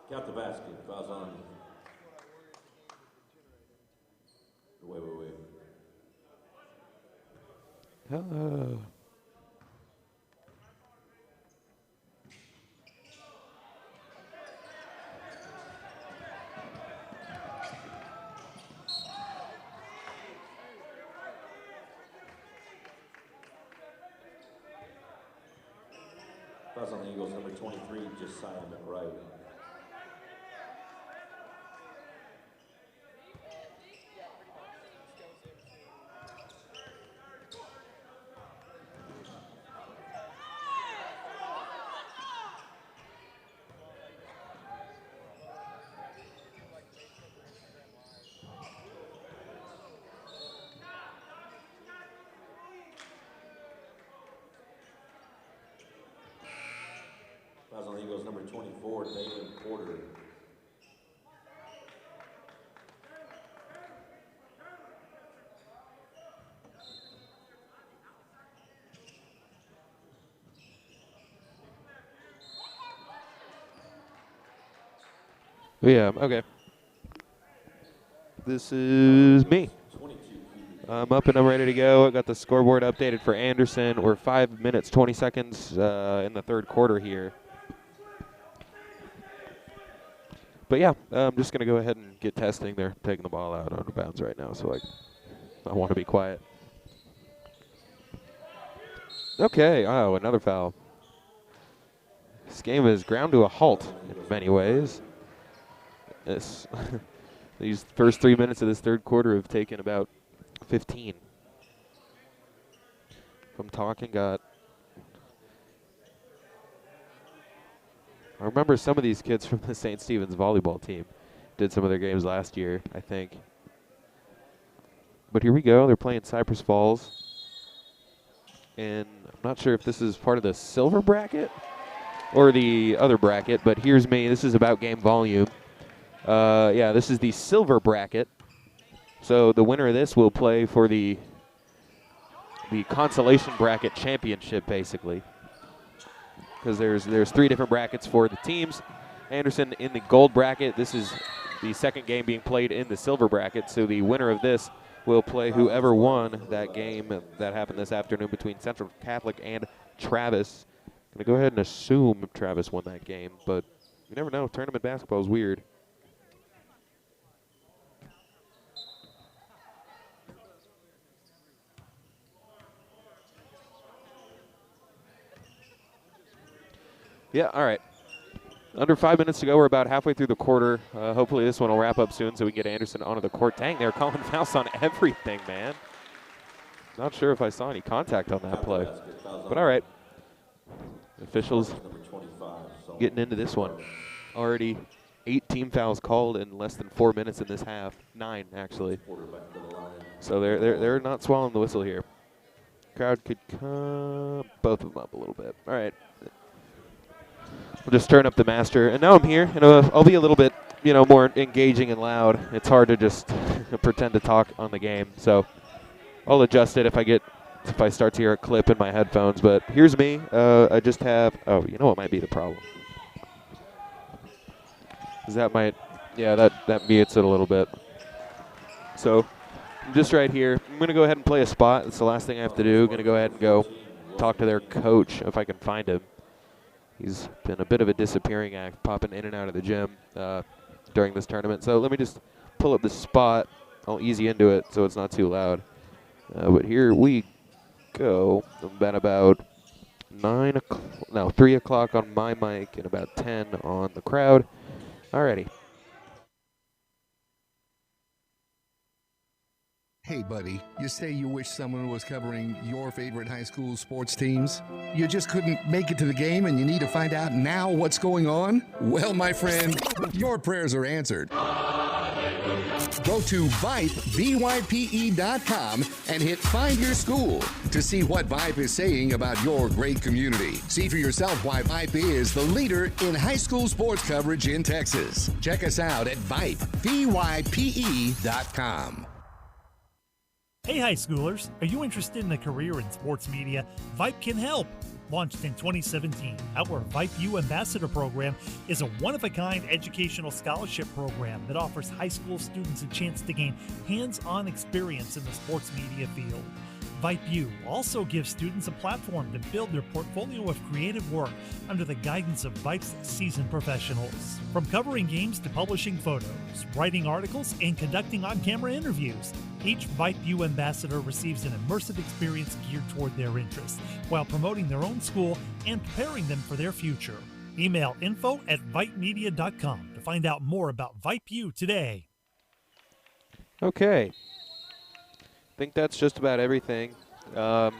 Count the basket. Fouls on. Wait. Hello. Fouls on the Eagles, number 23, Josiah McWright. Fouls on the Eagles, number 24, David Porter. Yeah, okay. This is me. I'm up and I'm ready to go. I got the scoreboard updated for Anderson. We're 5 minutes, 20 seconds in the third quarter here. But yeah, I'm just going to go ahead and get testing. They're taking the ball out of bounds right now, so I want to be quiet. Okay, oh, another foul. This game is ground to a halt in many ways. These first 3 minutes of this third quarter have taken about 15. If I'm talking, I remember some of these kids from the St. Stephen's volleyball team did some of their games last year, I think. But here we go. They're playing Cypress Falls. And I'm not sure if this is part of the silver bracket or the other bracket, but here's me. This is about game volume. Yeah, this is the silver bracket. So the winner of this will play for the consolation bracket championship, basically. Because there's 3 different brackets for the teams. Anderson in the gold bracket. This is the second game being played in the silver bracket. So the winner of this will play whoever won that game that happened this afternoon between Central Catholic and Travis. Going to go ahead and assume Travis won that game, but you never know. Tournament basketball is weird. Yeah, all right. Under 5 minutes to go. We're about halfway through the quarter. Hopefully this one will wrap up soon so we can get Anderson onto the court. Dang, they're calling fouls on everything, man. Not sure if I saw any contact on that play. But all right. Officials getting into this one. Already 8 team fouls called in less than 4 minutes in this half. 9, actually. So they're not swallowing the whistle here. Crowd could come both of them up a little bit. All right. We'll just turn up the master, and now I'm here, and I'll be a little bit, more engaging and loud. It's hard to just pretend to talk on the game, so I'll adjust it if I start to hear a clip in my headphones. But here's me. I just have. Oh, you know what might be the problem? Is that mutes it a little bit. So I'm just right here. I'm gonna go ahead and play a spot. That's the last thing I have to do. Gonna go ahead and go talk to their coach if I can find him. He's been a bit of a disappearing act, popping in and out of the gym during this tournament. So let me just pull up the spot. I'll ease you into it so it's not too loud. But here we go. I'm at about 3 o'clock on my mic and about 10 on the crowd. Alrighty. Hey, buddy, you say you wish someone was covering your favorite high school sports teams? You just couldn't make it to the game and you need to find out now what's going on? Well, my friend, your prayers are answered. Go to Vype, VYPE.com, and hit Find Your School to see what Vype is saying about your great community. See for yourself why Vype is the leader in high school sports coverage in Texas. Check us out at Vype, VYPE.com. Hey high schoolers, are you interested in a career in sports media? Vype can help. Launched in 2017, our Vype U Ambassador Program is a one-of-a-kind educational scholarship program that offers high school students a chance to gain hands-on experience in the sports media field. Vype U also gives students a platform to build their portfolio of creative work under the guidance of Vype's seasoned professionals. From covering games to publishing photos, writing articles, and conducting on-camera interviews, each Vype U ambassador receives an immersive experience geared toward their interests, while promoting their own school and preparing them for their future. Email info@vypemedia.com to find out more about Vype U today. Okay. I think that's just about everything. 3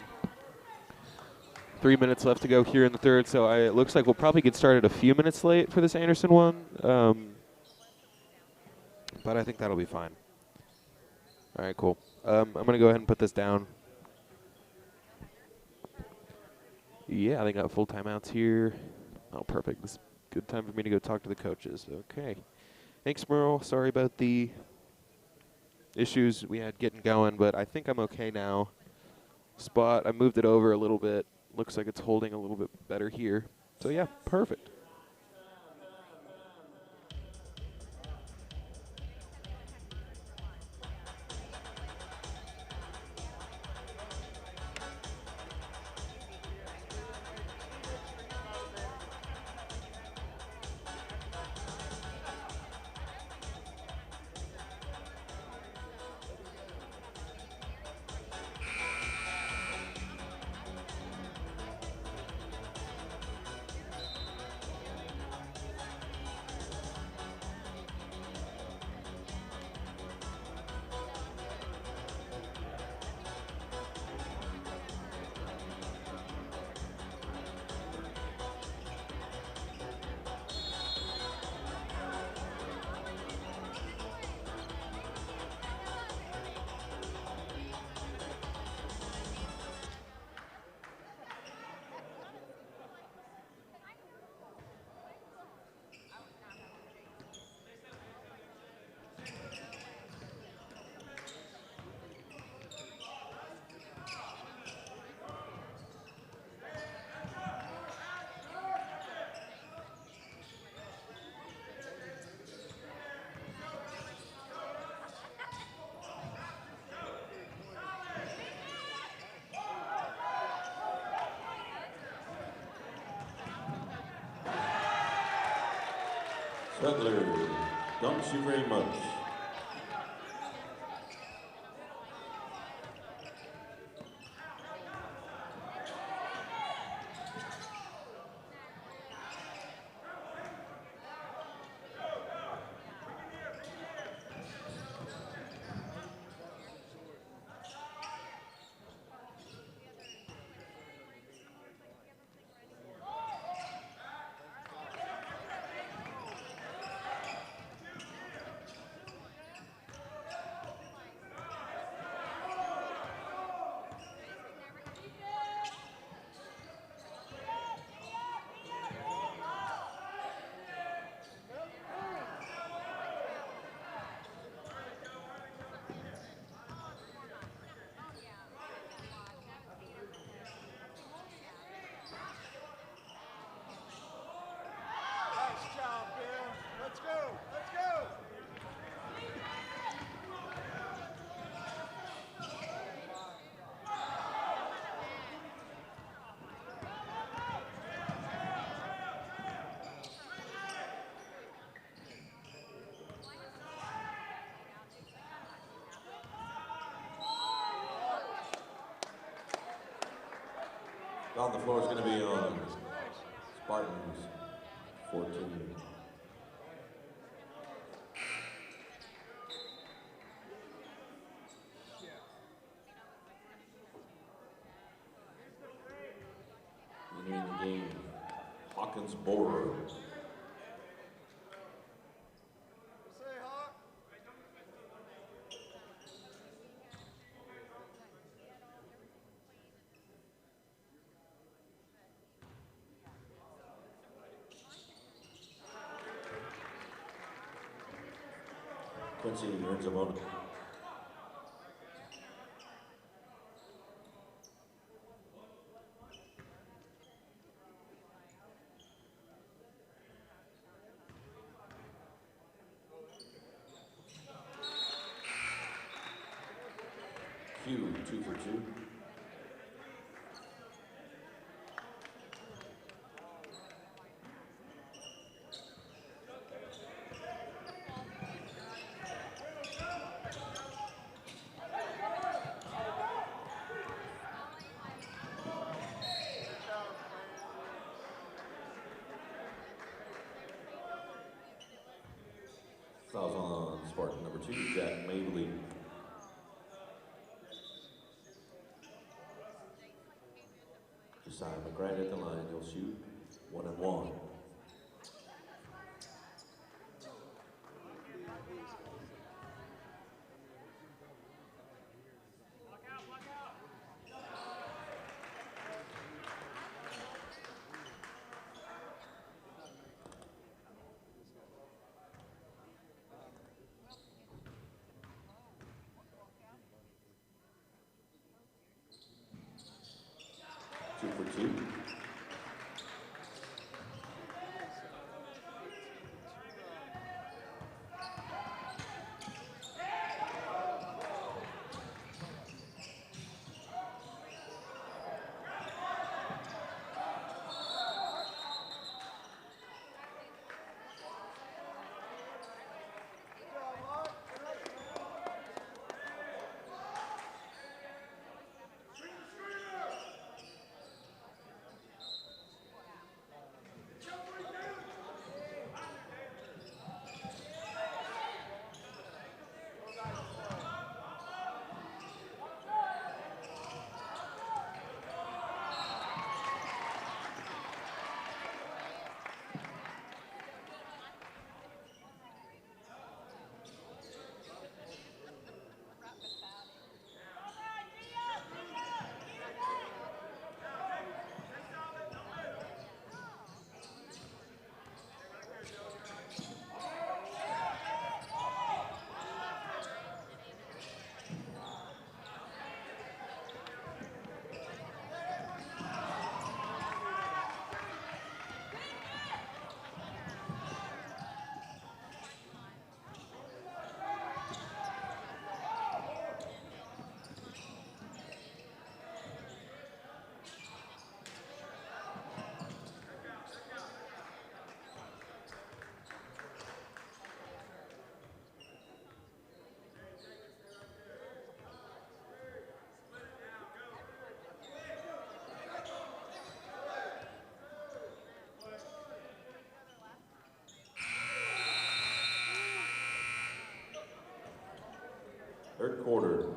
minutes left to go here in the third, so it looks like we'll probably get started a few minutes late for this Anderson one. But I think that'll be fine. All right, cool. I'm going to go ahead and put this down. Yeah, they got full timeouts here. Oh, perfect. This is a good time for me to go talk to the coaches. Okay. Thanks, Merle. Sorry about the issues we had getting going, but I think I'm okay now. Spot, I moved it over a little bit. Looks like it's holding a little bit better here. So yeah, perfect. Sutler, thank you very much. On the floor is going to be on Spartans 14. Entering the game, Hawkins Borer. Quincy earns a moment. Q, 2 for 2. Fouls on Spartan number 2, Jack Mabley. Josiah McGrath at the line, he'll shoot 1 and 1. Two for 2. Third quarter.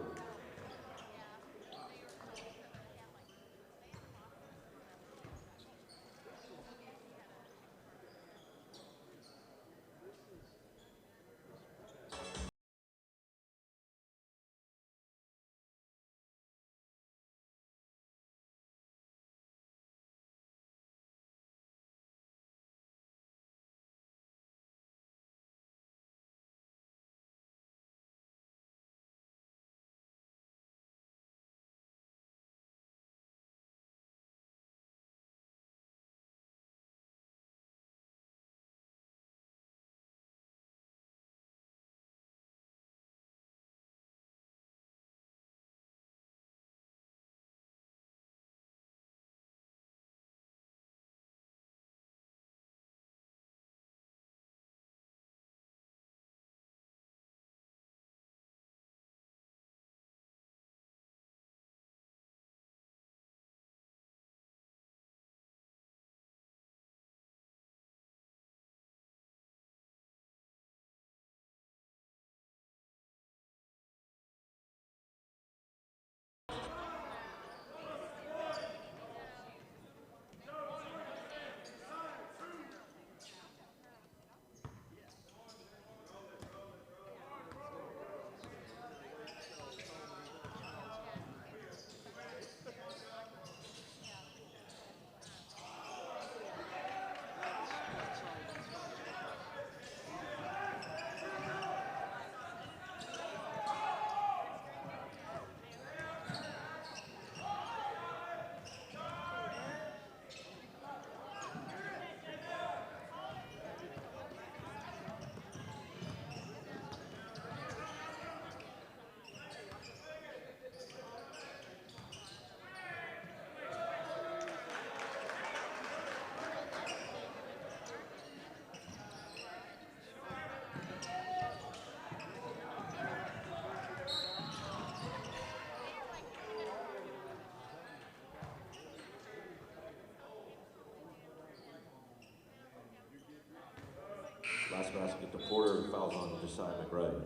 fouls on Josiah McRae.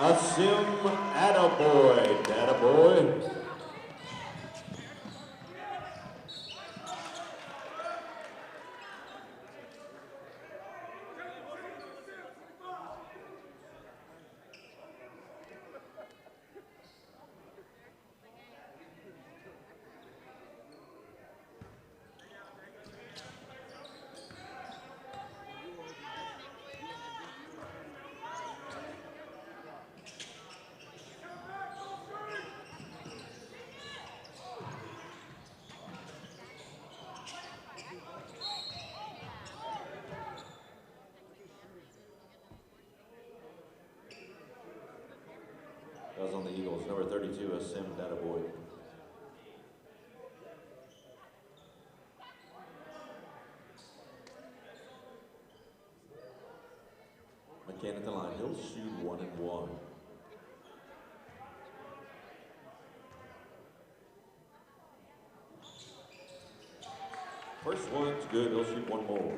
Asim Attaboy, Attaboy. That was on the Eagles, number 32, Asim Attaboy. McCann at the line, he'll shoot 1 and 1. First one's good, he'll shoot 1 more.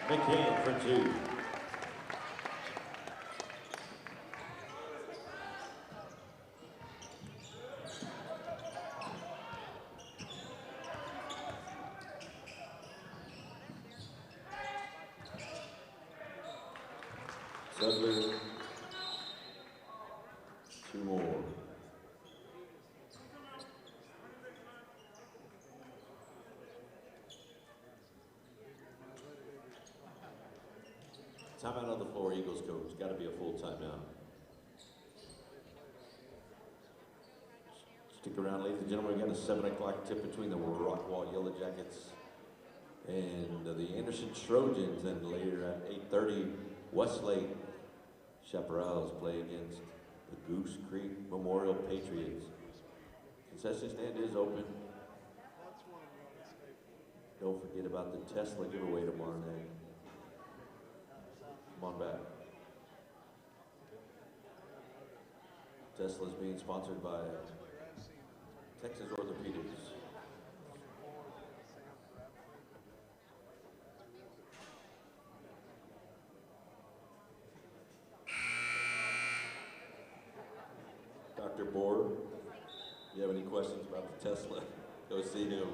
McCann for 2. Sudler, 2 more. Timeout on the floor, Eagles coach. Got to be a full timeout. Stick around, ladies and gentlemen. We got a 7 o'clock tip between the Rockwall Yellow Jackets and the Anderson Trojans, and later at 8:30, Westlake Chaparrals play against the Goose Creek Memorial Patriots. Concession stand is open. Don't forget about the Tesla giveaway tomorrow night. Come on back. Tesla's being sponsored by Texas Orthopedics. Dr. Bohr, if you have any questions about the Tesla, go see him.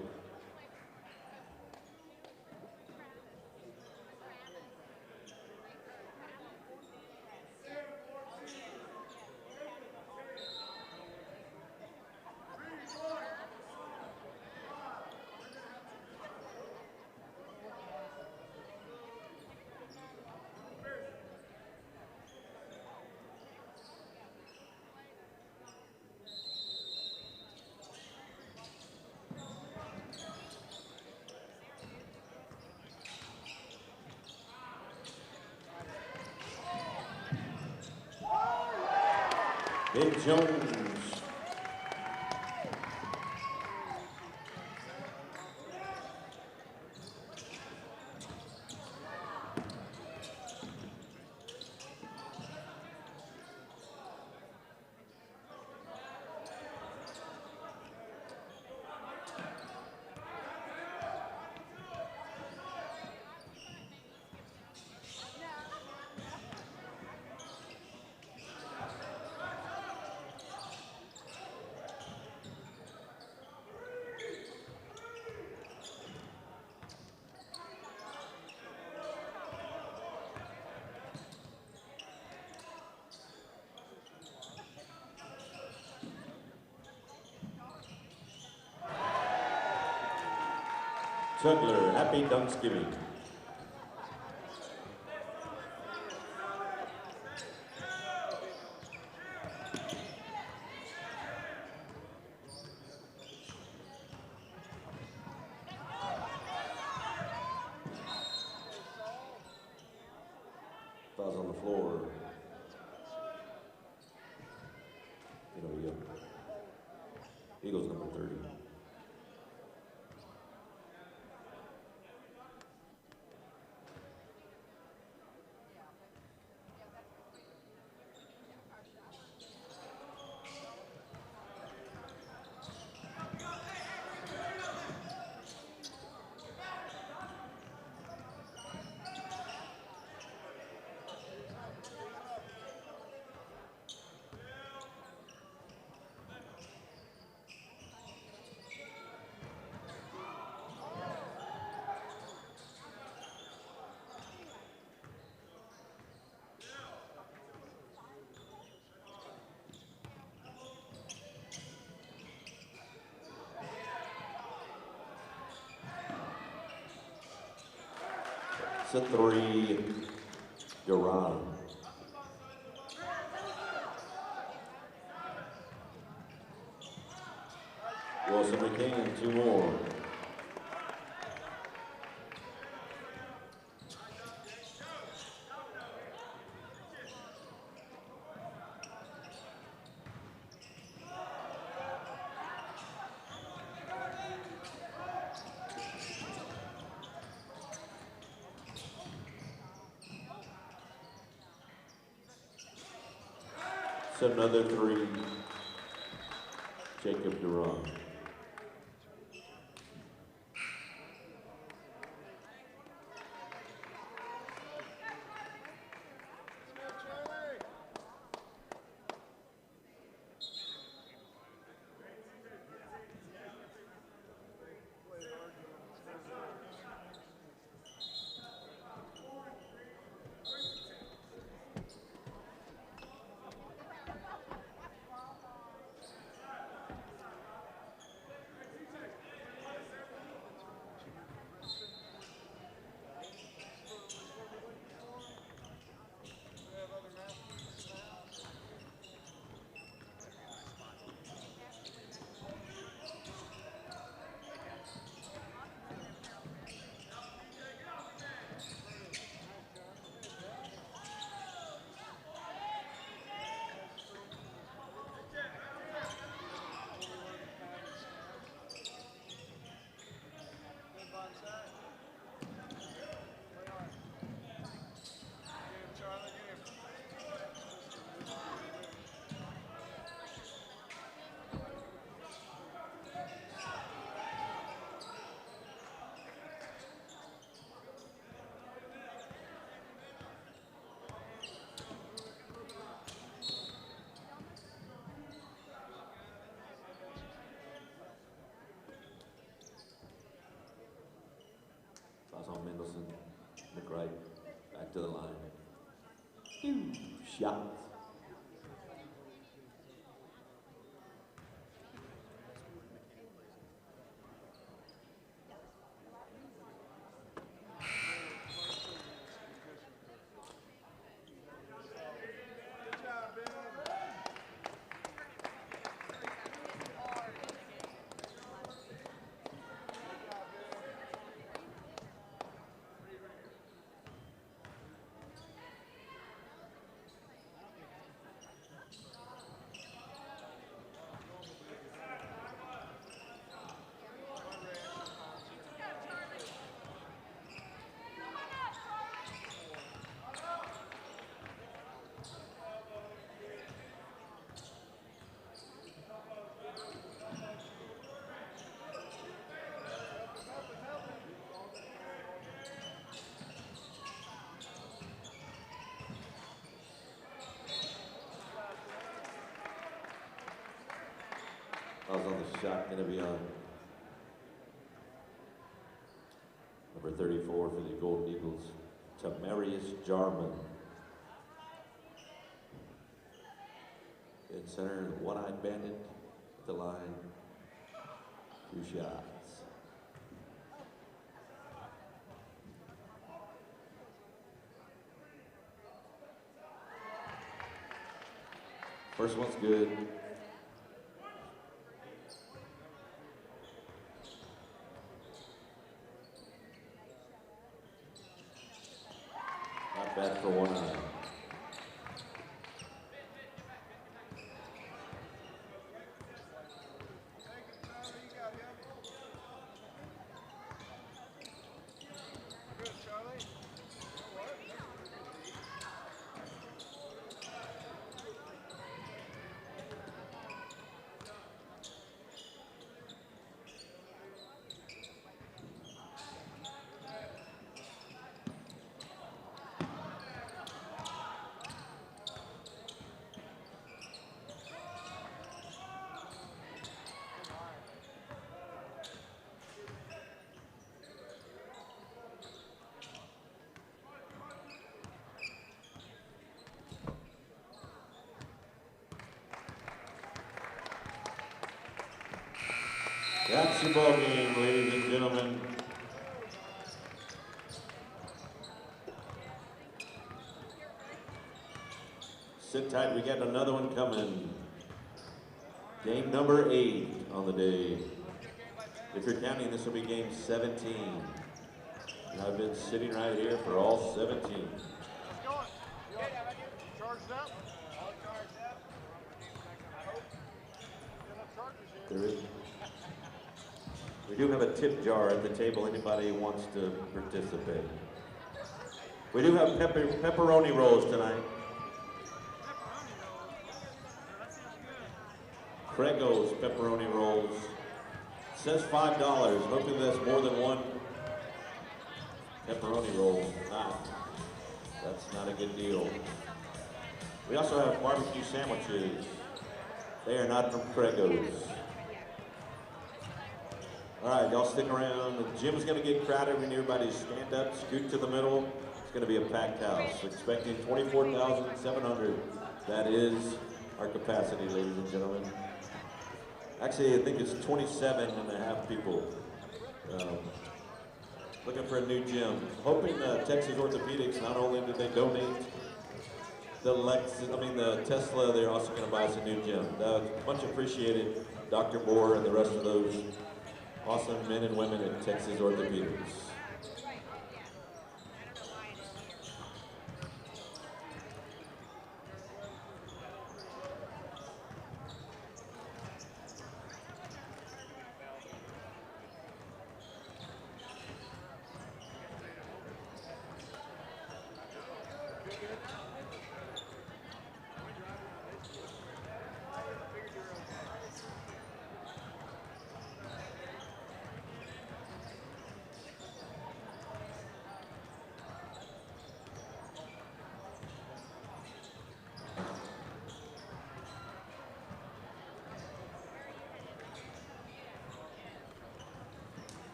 Big Jones. Sudler, happy Thanksgiving. Fouls on the floor. Eagles number 30. It's a 3, Duran. Wilson McCain, 2 more. It's another 3, Jacob Duran. McRae back to the line. Shot. Fouls on the shot going to be on number 34 for the Golden Eagles, Tamarius Jarman. In center, the one-eyed bandit at the line. 2 shots. First one's good. Not bad for one eye. That's your ball game, ladies and gentlemen. Sit tight, we got another one coming. Game number 8 on the day. If you're counting, this will be game 17. And I've been sitting right here for all 17. There is. We do have a tip jar at the table. Anybody who wants to participate. We do have pepperoni rolls tonight. Crego's pepperoni rolls. Says $5. Hoping there's more than one pepperoni roll. That's not a good deal. We also have barbecue sandwiches. They are not from Crego's. All right, y'all stick around. The gym's gonna get crowded. We need everybody to stand up, scoot to the middle. It's gonna be a packed house. Expecting 24,700. That is our capacity, ladies and gentlemen. Actually, I think it's 27 and a half people. Looking for a new gym. Hoping Texas Orthopedics, not only did they donate the Tesla, they're also gonna buy us a new gym. Much appreciated, Dr. Moore and the rest of those awesome men and women at Texas Orthopedics.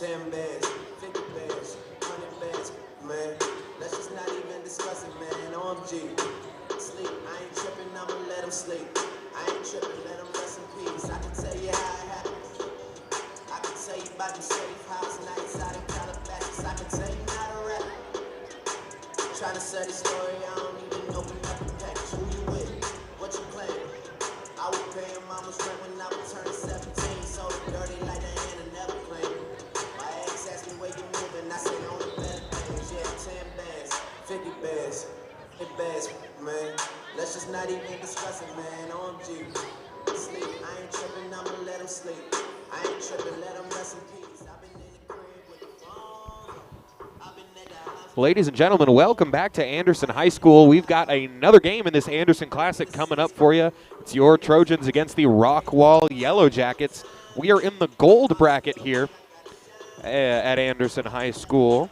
10 bands, 50 bands, 100 bands, man. Let's just not even discuss it, man. OMG. Sleep, I ain't tripping, I'ma let him sleep. I ain't tripping, let him rest in peace. I can tell you how it happened. I can tell you about the safe house nights out in Calabasas. I can tell you how to rap. Trying to sell the story, I don't even open up the package. Who you with? What you playing? I was paying mama's rent when I was turning 17. So dirty like the hand and never playing. My ex asked me where you moving, I said on the better things. Yeah, 10 bands, 50 bands, 50 bands, man. Let's just not even discuss it, man. OMG. Sleep, I ain't tripping, I'ma let him sleep. I ain't tripping, let him rest in peace. I've been in the crib with the phone. I've been at the house. Ladies and gentlemen, welcome back to Anderson High School. We've got another game in this Anderson Classic coming up for you. It's your Trojans against the Rockwall Yellow Jackets. We are in the gold bracket here at Anderson High School.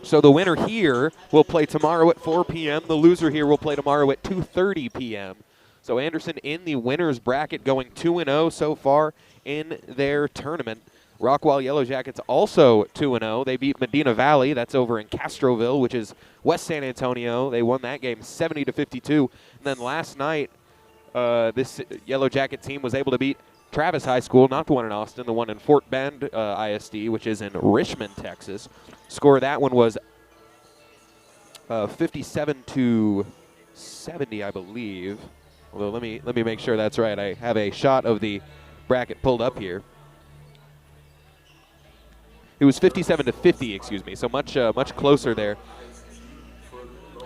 So the winner here will play tomorrow at 4 p.m. The loser here will play tomorrow at 2:30 p.m. So Anderson in the winner's bracket, going 2-0 so far in their tournament. Rockwall Yellow Jackets also 2-0. They beat Medina Valley. That's over in Castroville, which is West San Antonio. They won that game 70-52. And then last night, this Yellow Jacket team was able to beat Travis High School, not the one in Austin, the one in Fort Bend ISD, which is in Richmond, Texas. Score of that one was 57-70, I believe. Although let me make sure that's right. I have a shot of the bracket pulled up here. It was 57-50, excuse me. So much closer there.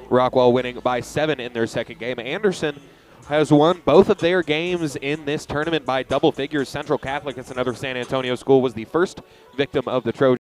Rockwall winning by 7 in their second game. Anderson has won both of their games in this tournament by double figures. Central Catholic, it's another San Antonio school, was the first victim of the Trojans.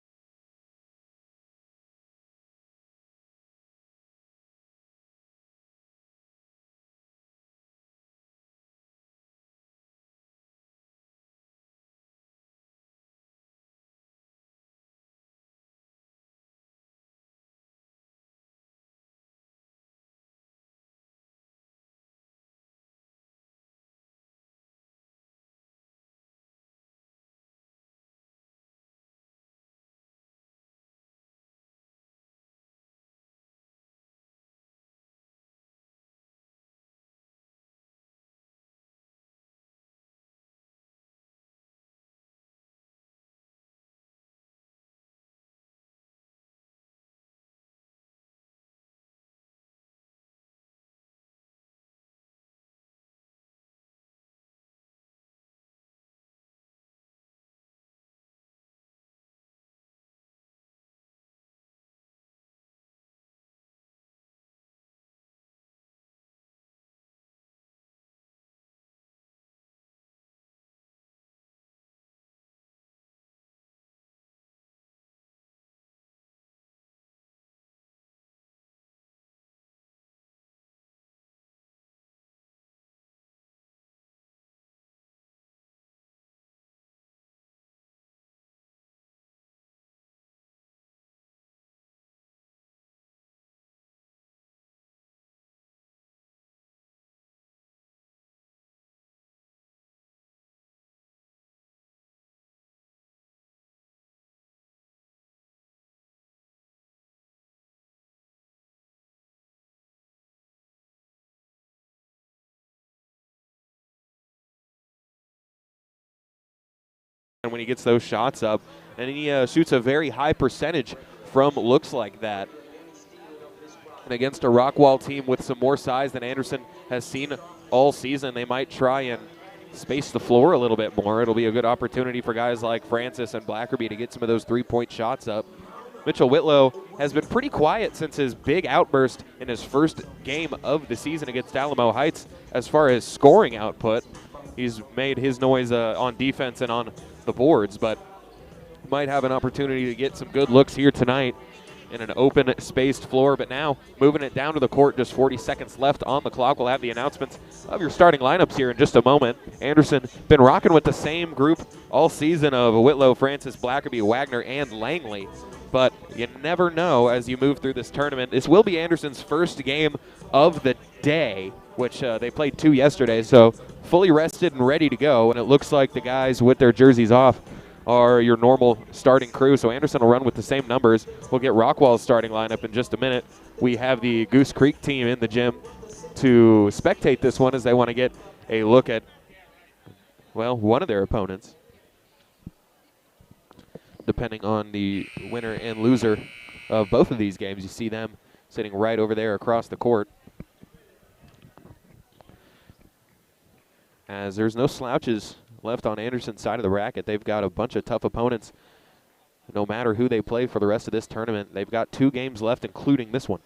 And when he gets those shots up, and he shoots a very high percentage from looks like that. And against a Rockwall team with some more size than Anderson has seen all season, they might try and space the floor a little bit more. It'll be a good opportunity for guys like Francis and Blackerby to get some of those three-point shots up. Mitchell Whitlow has been pretty quiet since his big outburst in his first game of the season against Alamo Heights as far as scoring output. He's made his noise on defense and on the boards, but might have an opportunity to get some good looks here tonight in an open, spaced floor. But now moving it down to the court, just 40 seconds left on the clock. We'll have the announcements of your starting lineups here in just a moment. Anderson been rocking with the same group all season of Whitlow, Francis, Blackerby, Wagner, and Langley. But you never know as you move through this tournament. This will be Anderson's first game of the day, which they played 2 yesterday, so fully rested and ready to go. And it looks like the guys with their jerseys off are your normal starting crew. So Anderson will run with the same numbers. We'll get Rockwall's starting lineup in just a minute. We have the Goose Creek team in the gym to spectate this one as they want to get a look at, well, one of their opponents, depending on the winner and loser of both of these games. You see them sitting right over there across the court. As there's no slouches left on Anderson's side of the bracket. They've got a bunch of tough opponents no matter who they play for the rest of this tournament. They've got 2 games left, including this one.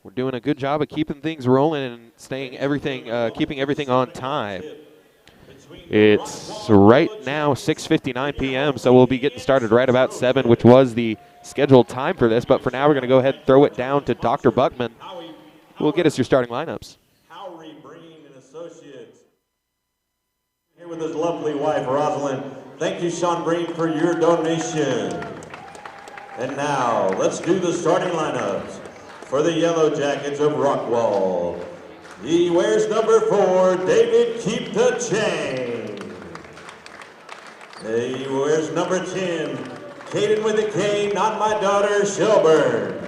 We're doing a good job of keeping things rolling and staying keeping everything on time. It's right now 6:59 p.m., so we'll be getting started right about 7, which was the scheduled time for this. But for now, we're going to go ahead and throw it down to Dr. Buckman, who will get us your starting lineups. Howery Breen and Associates. Here with his lovely wife, Rosalind. Thank you, Sean Breen, for your donation. And now, let's do the starting lineups. For the Yellow Jackets of Rockwall, he wears number 4, David Keep the Chain. He wears number 10, Caden with a K, Not My Daughter, Shelburne.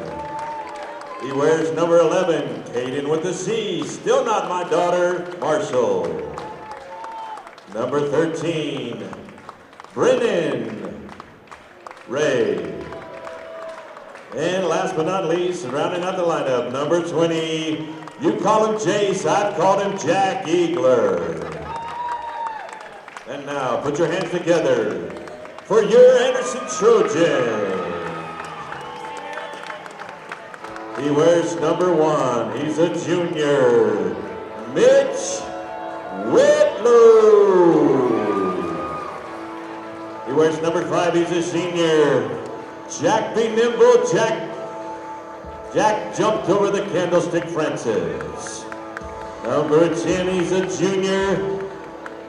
He wears number 11, Caden with a C, Still Not My Daughter, Marshall. Number 13, Brennan Ray. And last but not least, rounding out the lineup, number 20, you call him Jace, I'd call him Jack Eagler. And now, put your hands together for your Anderson Trojan. He wears number 1, he's a junior, Mitch Whitlow. He wears number 5, he's a senior, Jack be nimble, Jack jumped over the candlestick, Francis. Number 10, he's a junior,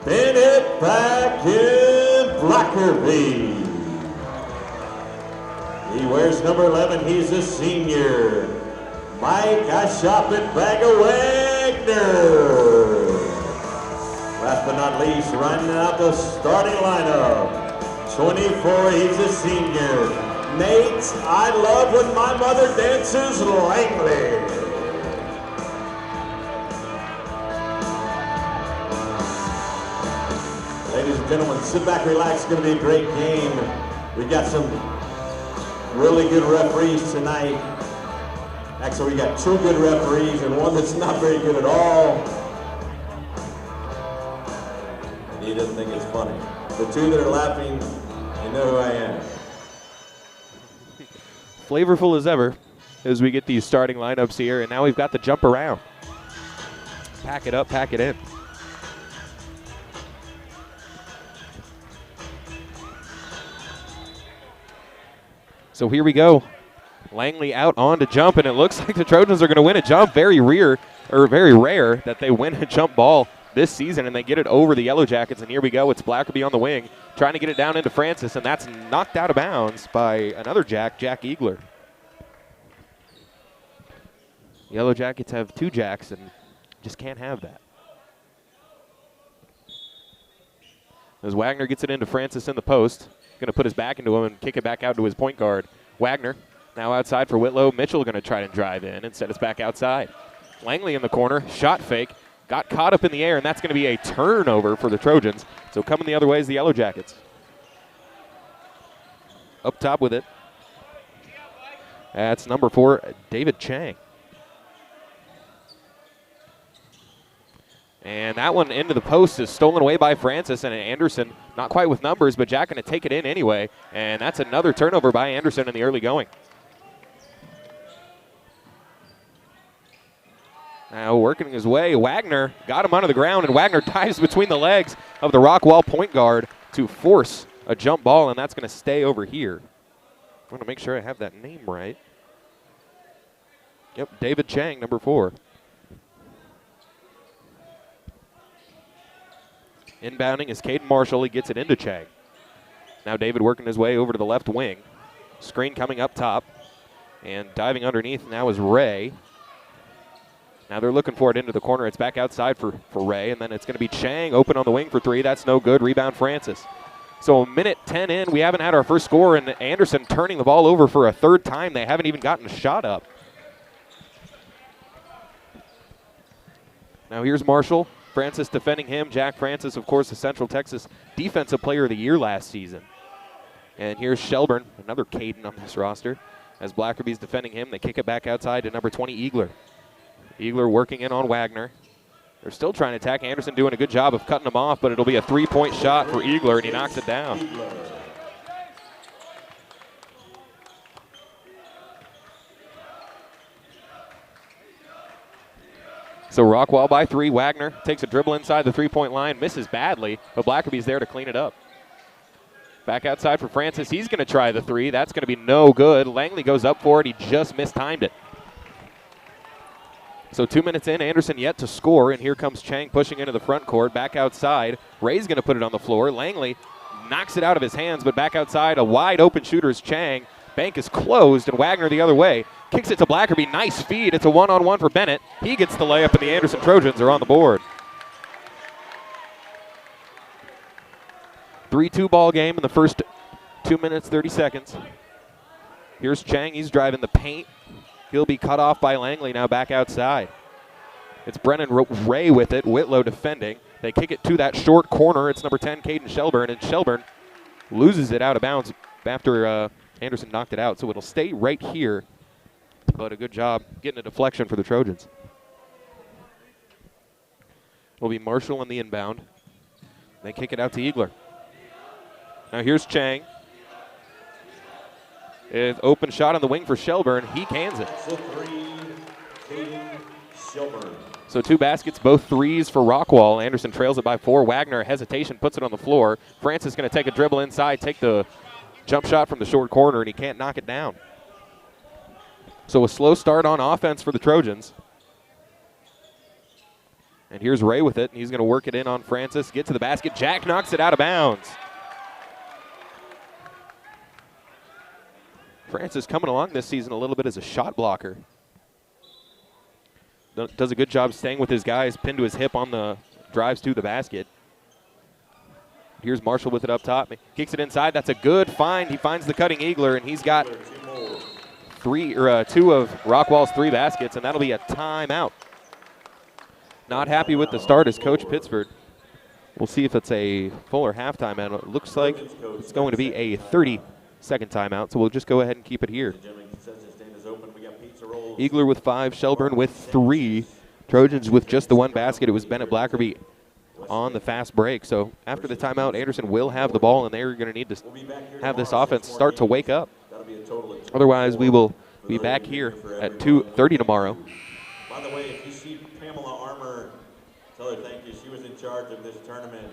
Bennett back in Blackerby. He wears number 11, he's a senior, Mike, I shop at Bag of Wagner. Last but not least, running out the starting lineup, 24, he's a senior, Nate, I love when my mother dances Langley. Ladies and gentlemen, sit back, relax. It's going to be a great game. We got some really good referees tonight. Actually, we got 2 good referees and one that's not very good at all. And he doesn't think it's funny. The 2 that are laughing, you know who I am. Flavorful as ever as we get these starting lineups here, and now we've got the jump around. Pack it up, pack it in. So here we go. Langley out on to jump, and it looks like the Trojans are going to win a jump. Very rare that they win a jump ball this season, and they get it over the Yellow Jackets. And here we go. It's Blackerby on the wing, trying to get it down into Francis, and that's knocked out of bounds by another Jack Eagler. Yellow Jackets have 2 Jacks and just can't have that. As Wagner gets it into Francis in the post, going to put his back into him and kick it back out to his point guard. Wagner now outside for Whitlow. Mitchell going to try to drive in and set us back outside. Langley in the corner, shot fake, got caught up in the air, and that's going to be a turnover for the Trojans. So coming the other way is the Yellow Jackets. Up top with it. That's number 4, David Chang. And that one into the post is stolen away by Francis, and Anderson, not quite with numbers, but Jack going to take it in anyway. And that's another turnover by Anderson in the early going. Now working his way, Wagner got him onto the ground, and Wagner dives between the legs of the Rockwall point guard to force a jump ball, and that's going to stay over here. I want to make sure I have that name right. Yep, David Chang, number 4. Inbounding is Caden Marshall. He gets it into Chang. Now David working his way over to the left wing. Screen coming up top. And diving underneath now is Ray. Now they're looking for it into the corner. It's back outside for Ray, and then it's going to be Chang open on the wing for three. That's no good. Rebound Francis. So a minute 10 in, we haven't had our first score, and Anderson turning the ball over for a third time. They haven't even gotten a shot up. Now here's Marshall. Francis defending him. Jack Francis, of course, the Central Texas Defensive Player of the Year last season. And here's Shelburne, another Caden on this roster. As Blackerby's defending him, they kick it back outside to number 20, Eagler. Eagler working in on Wagner. They're still trying to attack. Anderson doing a good job of cutting them off, but it'll be a three-point shot for Eagler, and he knocks it down. So Rockwall by three. Wagner takes a dribble inside the three-point line, misses badly, but Blackerby's there to clean it up. Back outside for Francis. He's going to try the three. That's going to be no good. Langley goes up for it. He just mistimed it. So 2 minutes in, Anderson yet to score, and here comes Chang pushing into the front court. Back outside, Ray's going to put it on the floor. Langley knocks it out of his hands, but back outside, a wide open shooter is Chang. Bank is closed, and Wagner the other way. Kicks it to Blackerby. Nice feed. It's a one-on-one for Bennett. He gets the layup, and the Anderson Trojans are on the board. 3-2 ball game in the first 2 minutes, 30 seconds. Here's Chang. He's driving the paint. He'll be cut off by Langley now back outside. It's Brennan Ray with it. Whitlow defending. They kick it to that short corner. It's number 10, Caden Shelburne, and Shelburne loses it out of bounds after Anderson knocked it out. So it'll stay right here, but a good job getting a deflection for the Trojans. It'll be Marshall on the inbound. They kick it out to Eagler. Now here's Chang. It's open shot on the wing for Shelburne. He cans it. So three, Caden Shelburne. So 2 baskets, both threes for Rockwall. Anderson trails it by 4. Wagner, hesitation, puts it on the floor. Francis going to take a dribble inside, take the jump shot from the short corner, and he can't knock it down. So a slow start on offense for the Trojans. And here's Ray with it, and he's going to work it in on Francis. Get to the basket. Jack knocks it out of bounds. Francis coming along this season a little bit as a shot blocker. Does a good job staying with his guys, pinned to his hip on the drives to the basket. Here's Marshall with it up top. Kicks it inside. That's a good find. He finds the cutting Eagler, and he's got 2 of Rockwall's 3 baskets, and that'll be a timeout. Not happy with the start is Coach Pittsford. We'll see if it's a full or half timeout. It looks like it's going to be a 30-second timeout, so we'll just go ahead and keep it here. Eagler with 5, Shelburne with 3. Trojans with just the 1 basket. It was Bennett Blackerby on the fast break. So after the timeout, Anderson will have the ball, and they're going to need to have this offense start to wake up. Otherwise, we will be back here at 2:30 tomorrow. By the way, if you see Pamela Armour, tell her thank you. She was in charge of this tournament.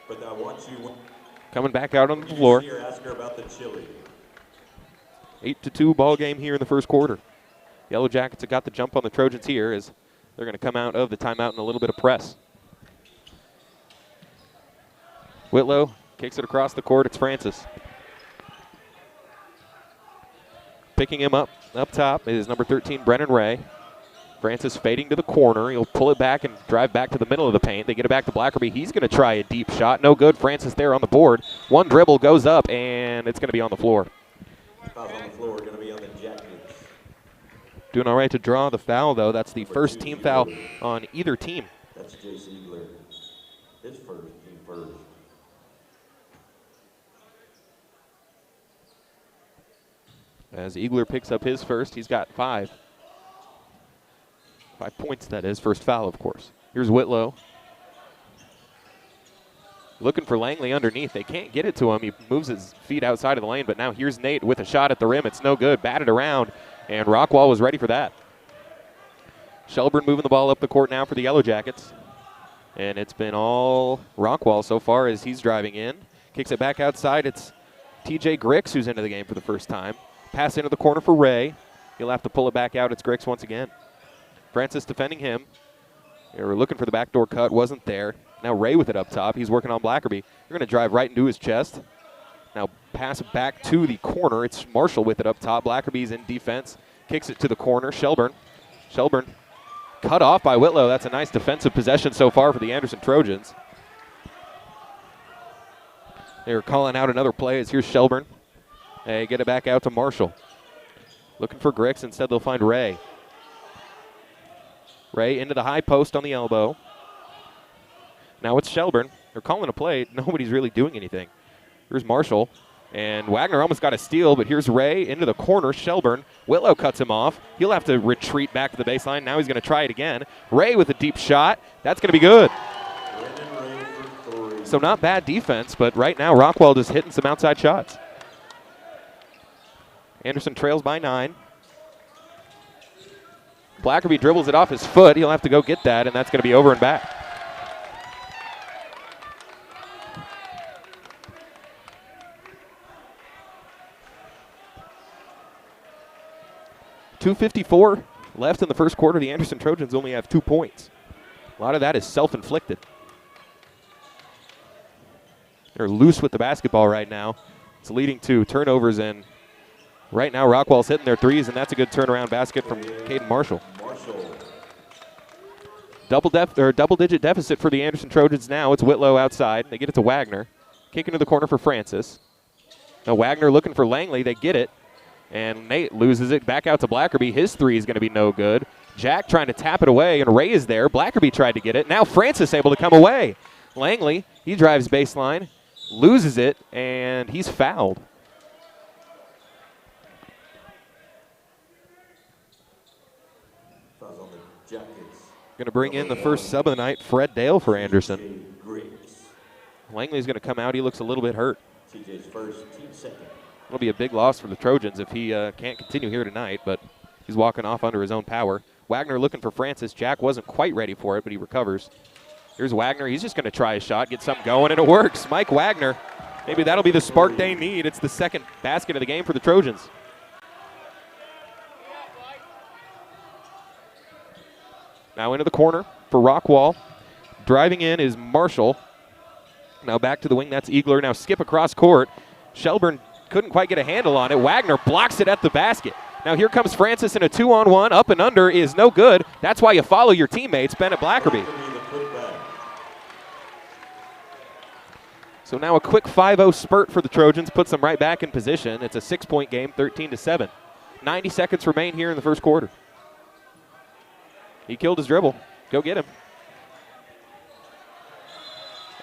But I want you, coming back out on the floor. Ask her about the chili. 8-2 ball game here in the first quarter. Yellow Jackets have got the jump on the Trojans here as they're going to come out of the timeout in a little bit of press. Whitlow kicks it across the court. It's Francis. Picking him up top is number 13, Brennan Ray. Francis fading to the corner. He'll pull it back and drive back to the middle of the paint. They get it back to Blackerby. He's going to try a deep shot. No good. Francis there on the board. 1 dribble goes up, and it's going to be on the floor. Foul on the floor, going to be on the Jackets. Doing all right to draw the foul, though. That's the first team foul on either team. That's Jace Eagler. His first, team first. As Eagler picks up his first, he's got 5. 5 points, that is. First foul, of course. Here's Whitlow. Looking for Langley underneath. They can't get it to him. He moves his feet outside of the lane, but now here's Nate with a shot at the rim. It's no good. Batted around, and Rockwall was ready for that. Shelburne moving the ball up the court now for the Yellow Jackets. And it's been all Rockwall so far as he's driving in. Kicks it back outside. It's TJ Grix who's into the game for the first time. Pass into the corner for Ray. He'll have to pull it back out. It's Grix once again. Francis defending him. They were looking for the backdoor cut. Wasn't there. Now Ray with it up top. He's working on Blackerby. They're going to drive right into his chest. Now pass it back to the corner. It's Marshall with it up top. Blackerby's in defense. Kicks it to the corner. Shelburne cut off by Whitlow. That's a nice defensive possession so far for the Anderson Trojans. They're calling out another play as here's Shelburne. They get it back out to Marshall. Looking for Grix. Instead, they'll find Ray. Ray into the high post on the elbow. Now it's Shelburne. They're calling a play. Nobody's really doing anything. Here's Marshall. And Wagner almost got a steal, but here's Ray into the corner. Shelburne. Whitlow cuts him off. He'll have to retreat back to the baseline. Now he's going to try it again. Ray with a deep shot. That's going to be good. So not bad defense, but right now Rockwall just hitting some outside shots. Anderson trails by 9. Blackerby dribbles it off his foot. He'll have to go get that, and that's going to be over and back. .254 left in the first quarter. The Anderson Trojans only have 2 points. A lot of that is self-inflicted. They're loose with the basketball right now. It's leading to turnovers, and right now Rockwall's hitting their threes, and that's a good turnaround basket from Caden Marshall. Double-digit deficit for the Anderson Trojans now. It's Whitlow outside. They get it to Wagner. Kick into the corner for Francis. Now Wagner looking for Langley. They get it, and Nate loses it. Back out to Blackerby. His three is going to be no good. Jack trying to tap it away, and Ray is there. Blackerby tried to get it. Now Francis able to come away. Langley, he drives baseline. Loses it, and he's fouled. Going to bring in the first sub of the night, Fred Dale for Anderson. Langley's going to come out. He looks a little bit hurt. It'll be a big loss for the Trojans if he can't continue here tonight, but he's walking off under his own power. Wagner looking for Francis. Jack wasn't quite ready for it, but he recovers. Here's Wagner. He's just going to try a shot, get something going, and it works. Mike Wagner. Maybe that'll be the spark they need. It's the second basket of the game for the Trojans. Now into the corner for Rockwall. Driving in is Marshall. Now back to the wing. That's Eagler. Now skip across court. Shelburne couldn't quite get a handle on it. Wagner blocks it at the basket. Now here comes Francis in a 2-on-1. Up and under is no good. That's why you follow your teammates, Bennett Blackerby. So now a quick 5-0 spurt for the Trojans puts them right back in position. It's a 6-point game, 13-7. 90 seconds remain here in the first quarter. He killed his dribble. Go get him.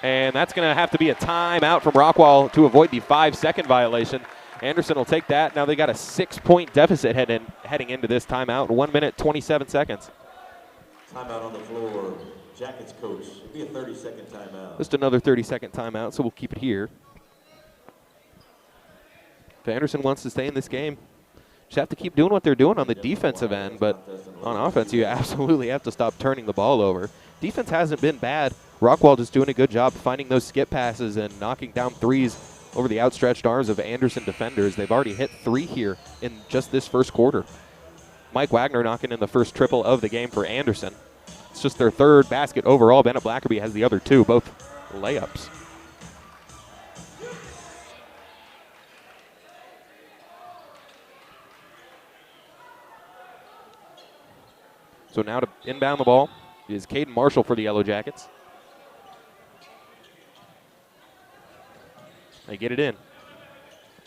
And that's going to have to be a timeout from Rockwall to avoid the 5-second violation. Anderson will take that. Now they got a 6-point deficit heading into this timeout. 1 minute, 27 seconds. Timeout on the floor. Jackets coach. It'll be a 30-second timeout. Just another 30-second timeout, so we'll keep it here. If Anderson wants to stay in this game, just have to keep doing what they're doing on the defensive end, but on offense, you absolutely have to stop turning the ball over. Defense hasn't been bad. Rockwall just doing a good job finding those skip passes and knocking down threes over the outstretched arms of Anderson defenders. They've already hit 3 here in just this first quarter. Mike Wagner knocking in the first triple of the game for Anderson. It's just their 3rd basket overall. Bennett Blackerby has the other 2, both layups. So now to inbound the ball is Caden Marshall for the Yellow Jackets. They get it in.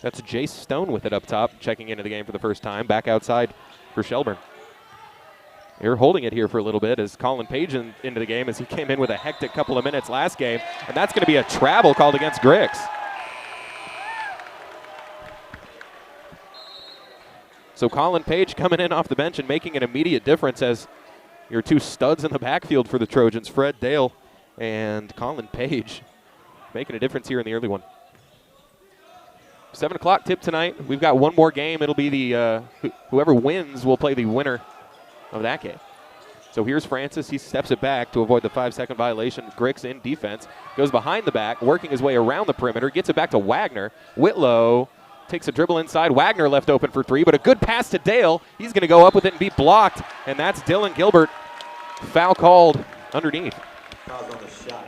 That's Jace Stone with it up top, checking into the game for the first time. Back outside for Shelburne. They're holding it here for a little bit as Colin Page into the game as he came in with a hectic couple of minutes last game. And that's going to be a travel called against Grix. So Colin Page coming in off the bench and making an immediate difference as your 2 studs in the backfield for the Trojans, Fred Dale and Colin Page, making a difference here in the early one. 7 o'clock tip tonight. We've got one more game. It'll be the whoever wins will play the winner of that game. So here's Francis. He steps it back to avoid the 5-second violation. Grix in defense. Goes behind the back, working his way around the perimeter. Gets it back to Wagner. Whitlow takes a dribble inside. Wagner left open for 3, but a good pass to Dale. He's going to go up with it and be blocked, and that's Dylan Gilbert. Foul called underneath.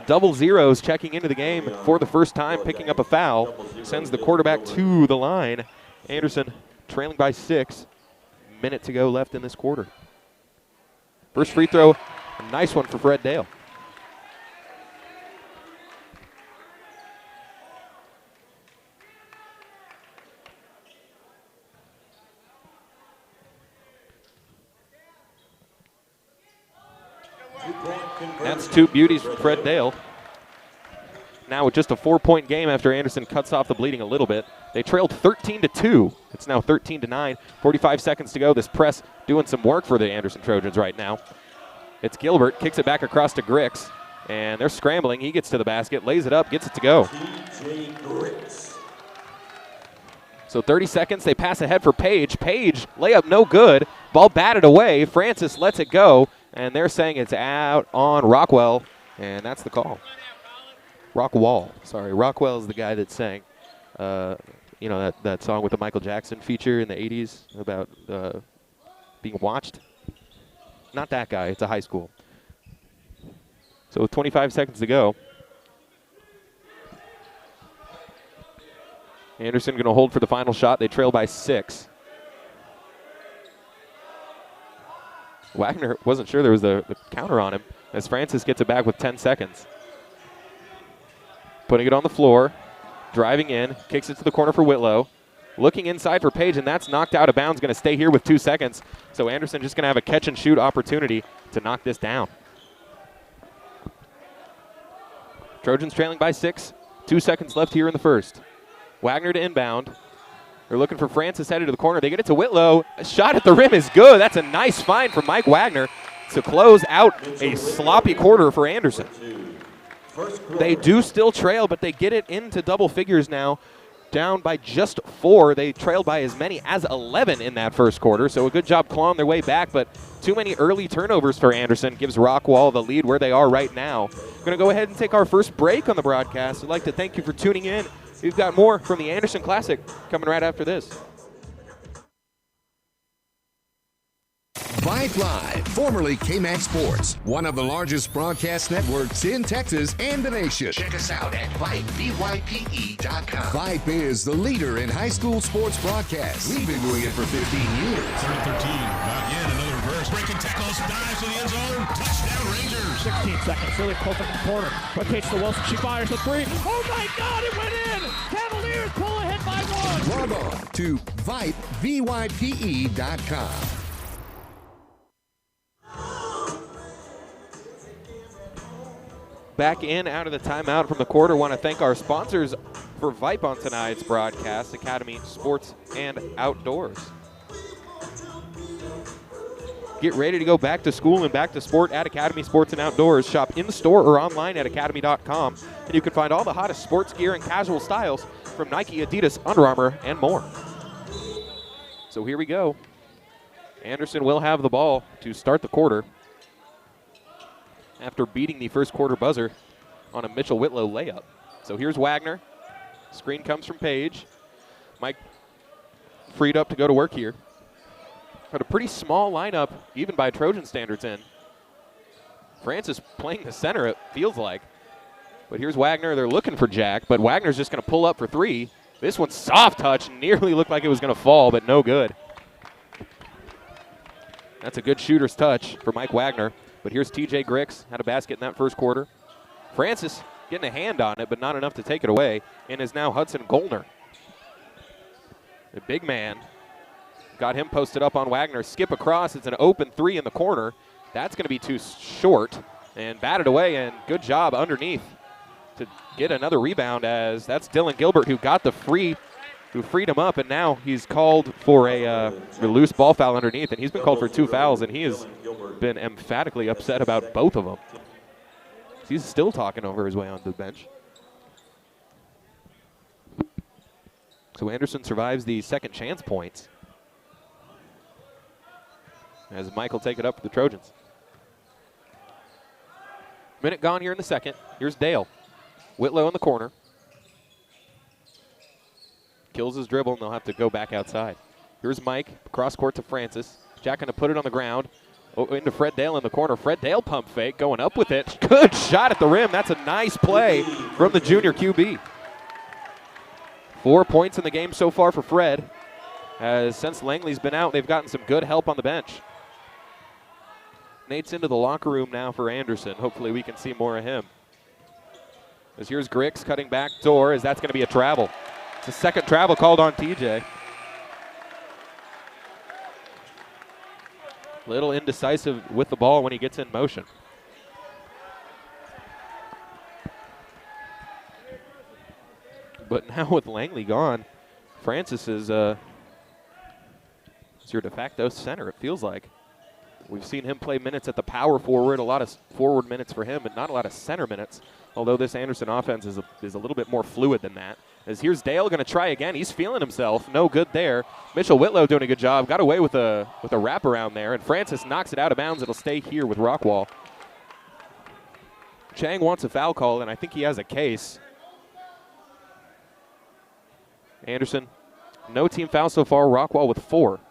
Double zeros checking into the game for the first time, picking up a foul. Sends the quarterback to the line. Anderson trailing by 6. Minute to go left in this quarter. First free throw, a nice one for Fred Dale. That's 2 beauties from Fred Dale. Now with just a 4-point game after Anderson cuts off the bleeding a little bit. They trailed 13-2. It's now 13-9. 45 seconds to go. This press doing some work for the Anderson Trojans right now. It's Gilbert, kicks it back across to Grix, and they're scrambling. He gets to the basket, lays it up, gets it to go. So 30 seconds, they pass ahead for Page. Page, layup no good. Ball batted away. Francis lets it go, and they're saying it's out on Rockwell, and that's the call. Rockwall, sorry. Rockwell is the guy that sang, you know, that song with the Michael Jackson feature in the 80s about being watched. Not that guy, it's a high school. So with 25 seconds to go, Anderson going to hold for the final shot. They trail by 6. Wagner wasn't sure there was the counter on him as Francis gets it back with 10 seconds. Putting it on the floor, driving in, kicks it to the corner for Whitlow. Looking inside for Page, and that's knocked out of bounds. Going to stay here with 2 seconds. So Anderson just going to have a catch-and-shoot opportunity to knock this down. Trojans trailing by 6. 2 seconds left here in the first. Wagner to inbound. They're looking for Francis headed to the corner. They get it to Whitlow. A shot at the rim is good. That's a nice find from Mike Wagner to close out a sloppy quarter for Anderson. They do still trail, but they get it into double figures now, down by just 4. They trailed by as many as 11 in that first quarter, so a good job clawing their way back, but too many early turnovers for Anderson gives Rockwall the lead where they are right now. We're going to go ahead and take our first break on the broadcast. I'd like to thank you for tuning in. We've got more from the Anderson Classic coming right after this. Vype Live, formerly KMAX Sports, one of the largest broadcast networks in Texas and the nation. Check us out at Vype, VYPE.com. Vype is the leader in high school sports broadcasts. We've been doing it for 15 years. 13, not yet, another reverse, breaking tackles, dives to the end zone, touchdown Rangers. 16 seconds, Lily pulls from the corner, rotates to Wilson, she fires the 3. Oh my God, it went in! Cavaliers pull ahead by 1. Log on to Vype, VYPE.com. Back in, out of the timeout from the quarter. Want to thank our sponsors for Vype on tonight's broadcast, Academy Sports and Outdoors. Get ready to go back to school and back to sport at Academy Sports and Outdoors. Shop in-store or online at academy.com. And you can find all the hottest sports gear and casual styles from Nike, Adidas, Under Armour, and more. So here we go. Anderson will have the ball to start the quarter after beating the first quarter buzzer on a Mitchell Whitlow layup. So here's Wagner. Screen comes from Page. Mike freed up to go to work here. But a pretty small lineup, even by Trojan standards in. Francis playing the center, it feels like. But here's Wagner. They're looking for Jack, but Wagner's just going to pull up for 3. This one's soft touch. Nearly looked like it was going to fall, but no good. That's a good shooter's touch for Mike Wagner. But here's TJ Grix, had a basket in that first quarter. Francis getting a hand on it, but not enough to take it away, and is now Hudson Gollner. The big man got him posted up on Wagner. Skip across, it's an open 3 in the corner. That's going to be too short, and batted away, and good job underneath to get another rebound, as that's Dylan Gilbert who got the free, who freed him up, and now he's called for a loose ball foul underneath, and he's been called for 2 fouls, and he has been emphatically upset about both of them. He's still talking over his way onto the bench. So Anderson survives the second chance points as Mike will take it up for the Trojans. Minute gone here in the second. Here's Dale. Whitlow in the corner. Kills his dribble, and they'll have to go back outside. Here's Mike, cross court to Francis. Jack going to put it on the ground. Into Fred Dale in the corner. Fred Dale pump fake, going up with it. Good shot at the rim. That's a nice play from the junior QB. 4 points in the game so far for Fred. As since Langley's been out, they've gotten some good help on the bench. Nate's into the locker room now for Anderson. Hopefully we can see more of him. As here's Grix cutting back door, as that's going to be a travel. It's a second travel called on TJ. Little indecisive with the ball when he gets in motion. But now with Langley gone, Francis is your de facto center, it feels like. We've seen him play minutes at the power forward, a lot of forward minutes for him, but not a lot of center minutes, although this Anderson offense is a little bit more fluid than that. As here's Dale going to try again. He's feeling himself. No good there. Mitchell Whitlow doing a good job. Got away with a wraparound there, and Francis knocks it out of bounds. It'll stay here with Rockwall. Chang wants a foul call, and I think he has a case. Anderson, no team foul so far. Rockwall with 4.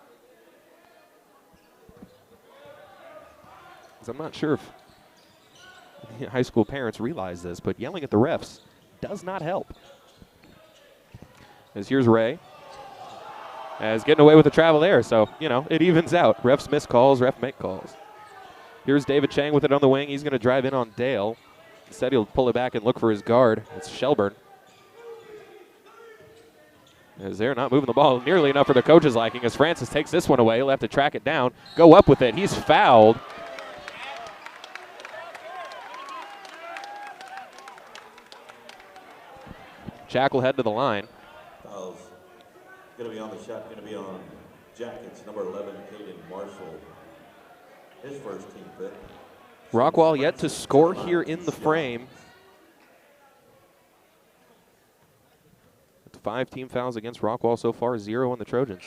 I'm not sure if high school parents realize this, but yelling at the refs does not help. As here's Ray. As getting away with the travel there, so, you know, it evens out. Refs miss calls, ref make calls. Here's David Chang with it on the wing. He's going to drive in on Dale. Instead, he'll pull it back and look for his guard. It's Shelburne. As they're not moving the ball nearly enough for the coach's liking. As Francis takes this one away, he'll have to track it down, go up with it. He's fouled. Jack will head to the line. Foul's going to be on the shot, going to be on Jackets, number 11, Caden Marshall. His first team fit. Rockwall yet to score here in the frame. It's 5 team fouls against Rockwall so far, 0 on the Trojans.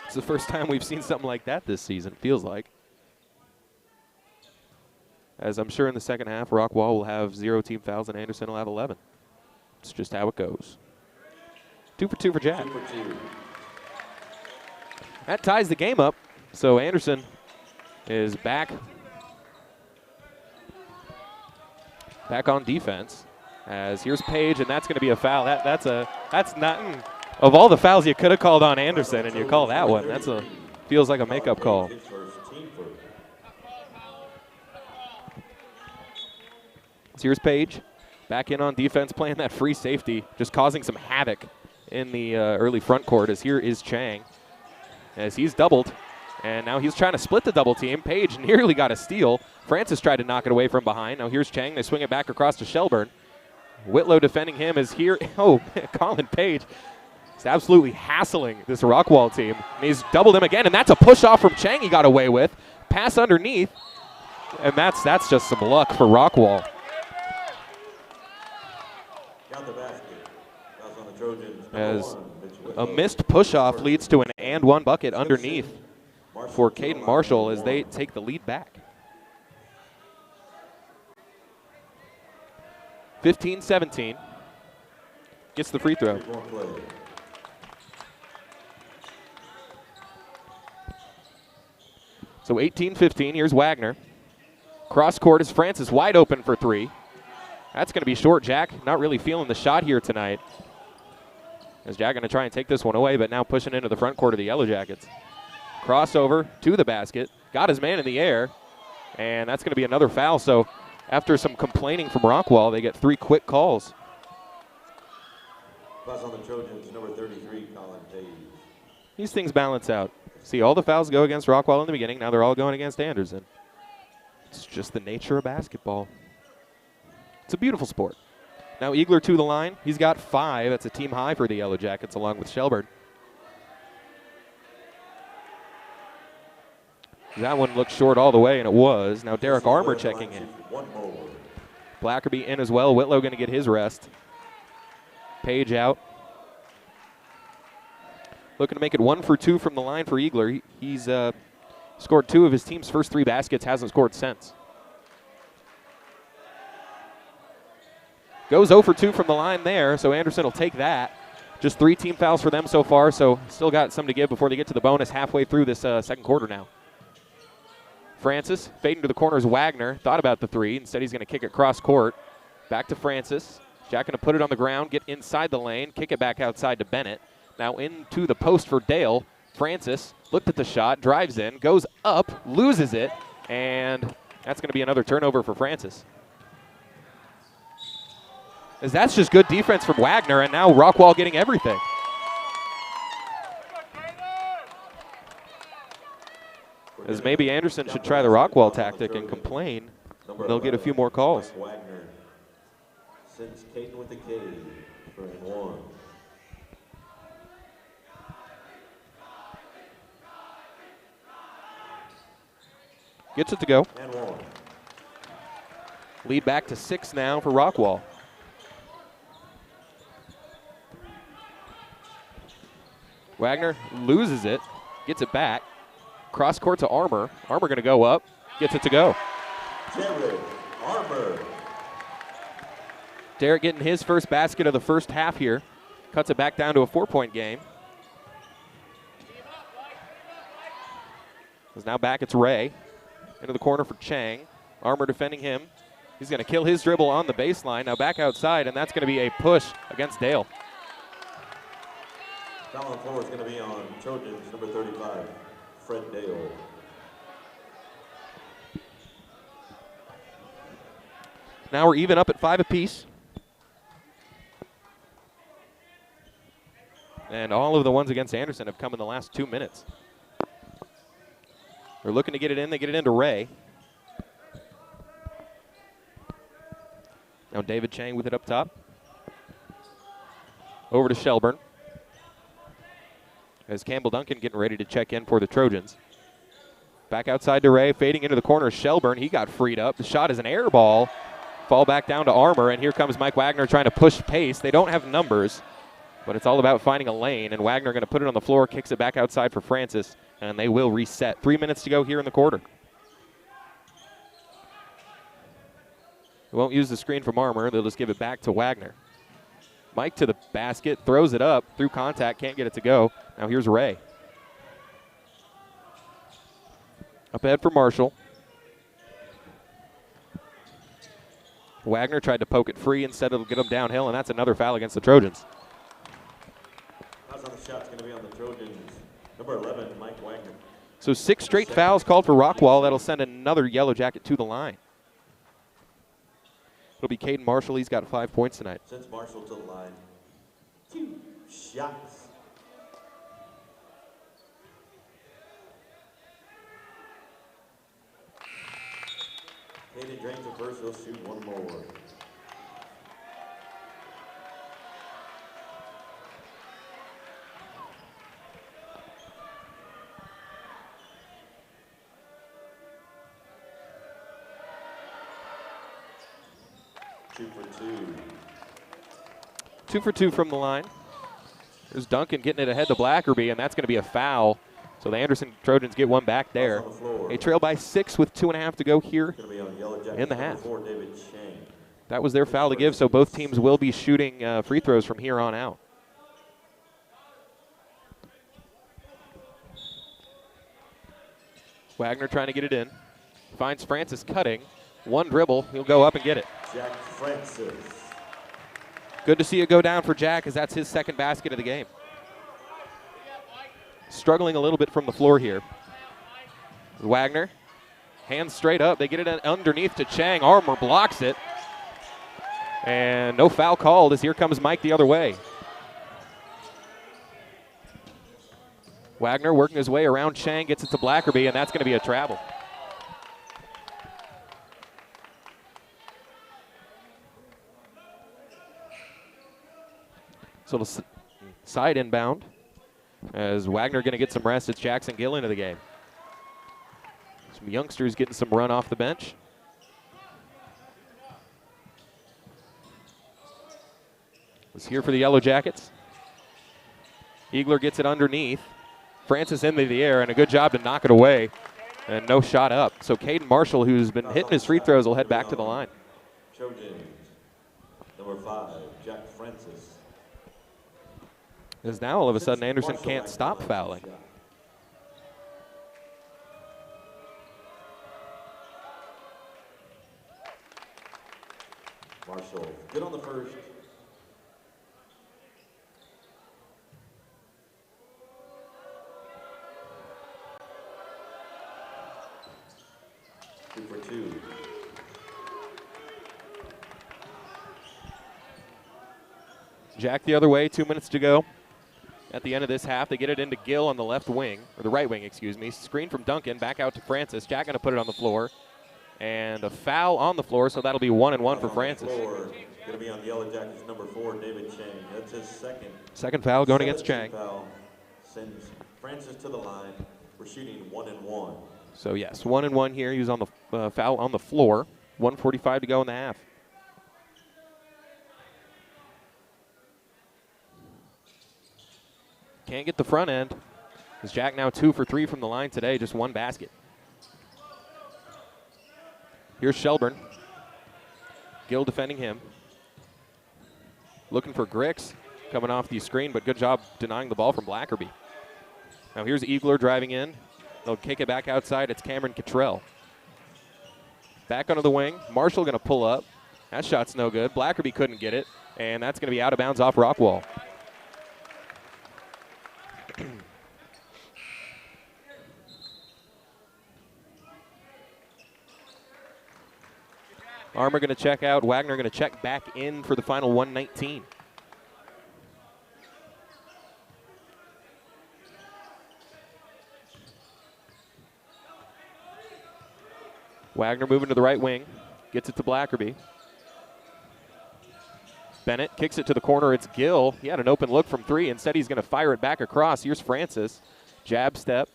It's the first time we've seen something like that this season, feels like. As I'm sure in the second half, Rockwall will have 0 team fouls and Anderson will have 11. It's just how it goes. 2 for 2 for Jack. 2 for 2. That ties the game up. So Anderson is back on defense. As here's Page, and that's going to be a foul. That's not of all the fouls you could have called on Anderson, and you call that one. Feels like a makeup call. So here's Page, back in on defense, playing that free safety, just causing some havoc in the early front court. As here is Chang, as he's doubled, and now he's trying to split the double team. Page nearly got a steal. Francis tried to knock it away from behind. Now here's Chang. They swing it back across to Shelburne. Whitlow defending him is here. Oh, Colin Page is absolutely hassling this Rockwall team. And he's doubled him again, and that's a push off from Chang he got away with. Pass underneath, and that's just some luck for Rockwall. As a missed push-off leads to an and-one bucket underneath for Caden Marshall as they take the lead back. 15-17. Gets the free throw. So 18-15, here's Wagner. Cross court is Francis, wide open for 3. That's going to be short. Jack not really feeling the shot here tonight. As Jack going to try and take this one away, but now pushing into the front court of the Yellow Jackets. Crossover to the basket. Got his man in the air, and that's going to be another foul. So after some complaining from Rockwall, they get 3 quick calls. Pass on the Trojans, number 33, Colin Page. These things balance out. See, all the fouls go against Rockwall in the beginning. Now they're all going against Anderson. It's just the nature of basketball. It's a beautiful sport. Now Eagler to the line. He's got 5. That's a team high for the Yellow Jackets along with Shelburne. That one looked short all the way, and it was. Now Derek Armour checking in. Blackerby in as well. Whitlow going to get his rest. Page out. Looking to make it 1 for 2 from the line for Eagler. He's scored 2 of his team's first 3 baskets, hasn't scored since. Goes 0 for 2 from the line there, so Anderson will take that. Just 3 team fouls for them so far, so still got some to give before they get to the bonus halfway through this second quarter now. Francis fading to the corner is Wagner. Thought about the 3. Instead, he's going to kick it cross court. Back to Francis. Jack going to put it on the ground, get inside the lane, kick it back outside to Bennett. Now into the post for Dale. Francis looked at the shot, drives in, goes up, loses it, and that's going to be another turnover for Francis. As that's just good defense from Wagner, and now Rockwall getting everything. As maybe Anderson should try the Rockwall tactic and complain, and they'll get a few more calls. Wagner sends Caden with the K for an 1. Gets it to go. And 1. Lead back to 6 now for Rockwall. Wagner loses it, gets it back. Cross court to Armour. Armour going to go up, gets it to go. Jared Armour. Derek getting his first basket of the first half here. Cuts it back down to a 4-point game. Is now back, it's Ray. Into the corner for Chang. Armour defending him. He's going to kill his dribble on the baseline. Now back outside, and that's going to be a push against Dale. Foul on the floor is going to be on Trojans, number 35, Fred Dale. Now we're even up at 5 apiece. And all of the ones against Anderson have come in the last 2 minutes. They're looking to get it in. They get it into Ray. Now David Chang with it up top. Over to Shelburne. As Campbell Duncan getting ready to check in for the Trojans. Back outside to Ray, fading into the corner. Shelburne, he got freed up. The shot is an air ball. Fall back down to Armour, and here comes Mike Wagner trying to push pace. They don't have numbers, but it's all about finding a lane, and Wagner going to put it on the floor, kicks it back outside for Francis, and they will reset. 3 minutes to go here in the quarter. They won't use the screen from Armour. They'll just give it back to Wagner. Mike to the basket, throws it up, through contact, can't get it to go. Now here's Ray. Up ahead for Marshall. Wagner tried to poke it free instead of get him downhill, and that's another foul against the Trojans. Fouls on the shot's going to be on the Trojans, number 11, Mike Wagner. So 6 straight fouls called for Rockwall. That'll send another Yellow Jacket to the line. It'll be Caden Marshall. He's got 5 points tonight. Sends Marshall to the line. 2 shots. Caden drains it first. He'll shoot 1 more. Two for two from the line. There's Duncan getting it ahead to Blackerby, and that's going to be a foul. So the Anderson Trojans get one back there. They trail by 6 with 2.5 to go here in the half. That was their foul to give, so both teams will be shooting free throws from here on out. Wagner trying to get it in. Finds Francis cutting. 1 dribble. He'll go up and get it. Jack Francis. Good to see it go down for Jack, as that's his 2nd basket of the game. Struggling a little bit from the floor here. Wagner, hands straight up. They get it underneath to Chang. Armour blocks it. And no foul called, as here comes Mike the other way. Wagner working his way around Chang, gets it to Blackerby, and that's going to be a travel. So the side inbound, as Wagner going to get some rest. It's Jackson Gill into the game. Some youngsters getting some run off the bench. Was here for the Yellow Jackets. Eagler gets it underneath. Francis into the air, and a good job to knock it away. And no shot up. So Caden Marshall, who's been hitting his free throws, will head back to the line. Trojans, number 5, Jack Francis. Because now all of a sudden Anderson can't stop fouling. Marshall, good on the first. 2 for 2. Jack the other way, 2 minutes to go. At the end of this half, they get it into Gill on the left wing, or the right wing, excuse me. Screen from Duncan, back out to Francis. Jack going to put it on the floor. And a foul on the floor, so that'll be 1-1 for Francis. Going to be on the Yellow Jackets, number 4, David Chang. That's his second. Second foul going against Chang. Foul sends Francis to the line. We're shooting 1-1. So yes, 1-1 here. He was on the foul on the floor. 1:45 to go in the half. Can't get the front end. Is Jack now 2 for 3 from the line today, just one basket. Here's Shelburne. Gill defending him. Looking for Grix coming off the screen, but good job denying the ball from Blackerby. Now here's Eagler driving in. They'll kick it back outside. It's Cameron Cottrell. Back onto the wing. Marshall going to pull up. That shot's no good. Blackerby couldn't get it, and that's going to be out of bounds off Rockwall. Armour going to check out. Wagner going to check back in for the final 119. Wagner moving to the right wing. Gets it to Blackerby. Bennett kicks it to the corner. It's Gill. He had an open look from 3. Instead, he's going to fire it back across. Here's Francis. Jab step.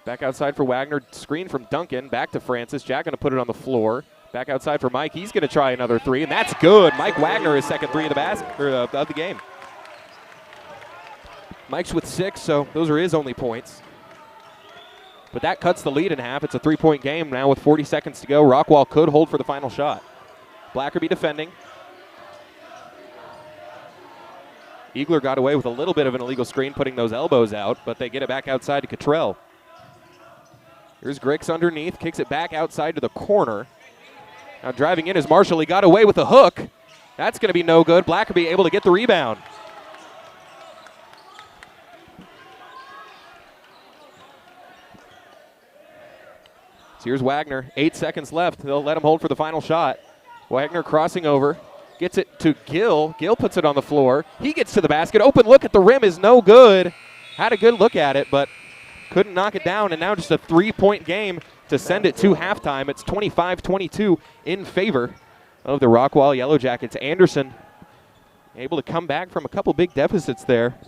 Back outside for Wagner. Screen from Duncan. Back to Francis. Jack going to put it on the floor. Back outside for Mike. He's going to try another 3, and that's good. Mike Wagner, his second 3 of the basket of the game. Mike's with 6, so those are his only points. But that cuts the lead in half. It's a 3-point game now with 40 seconds to go. Rockwall could hold for the final shot. Blackerby defending. Eagler got away with a little bit of an illegal screen, putting those elbows out, but they get it back outside to Cottrell. Here's Grix underneath, kicks it back outside to the corner. Now driving in is Marshall. He got away with a hook. That's going to be no good. Blackerby able to get the rebound. So here's Wagner. 8 seconds left. They'll let him hold for the final shot. Wagner crossing over. Gets it to Gill. Gill puts it on the floor. He gets to the basket. Open look at the rim is no good. Had a good look at it, but couldn't knock it down. And now just a 3-point game to send it to halftime. It's 25-22 in favor of the Rockwall Yellow Jackets. Anderson able to come back from a couple big deficits there.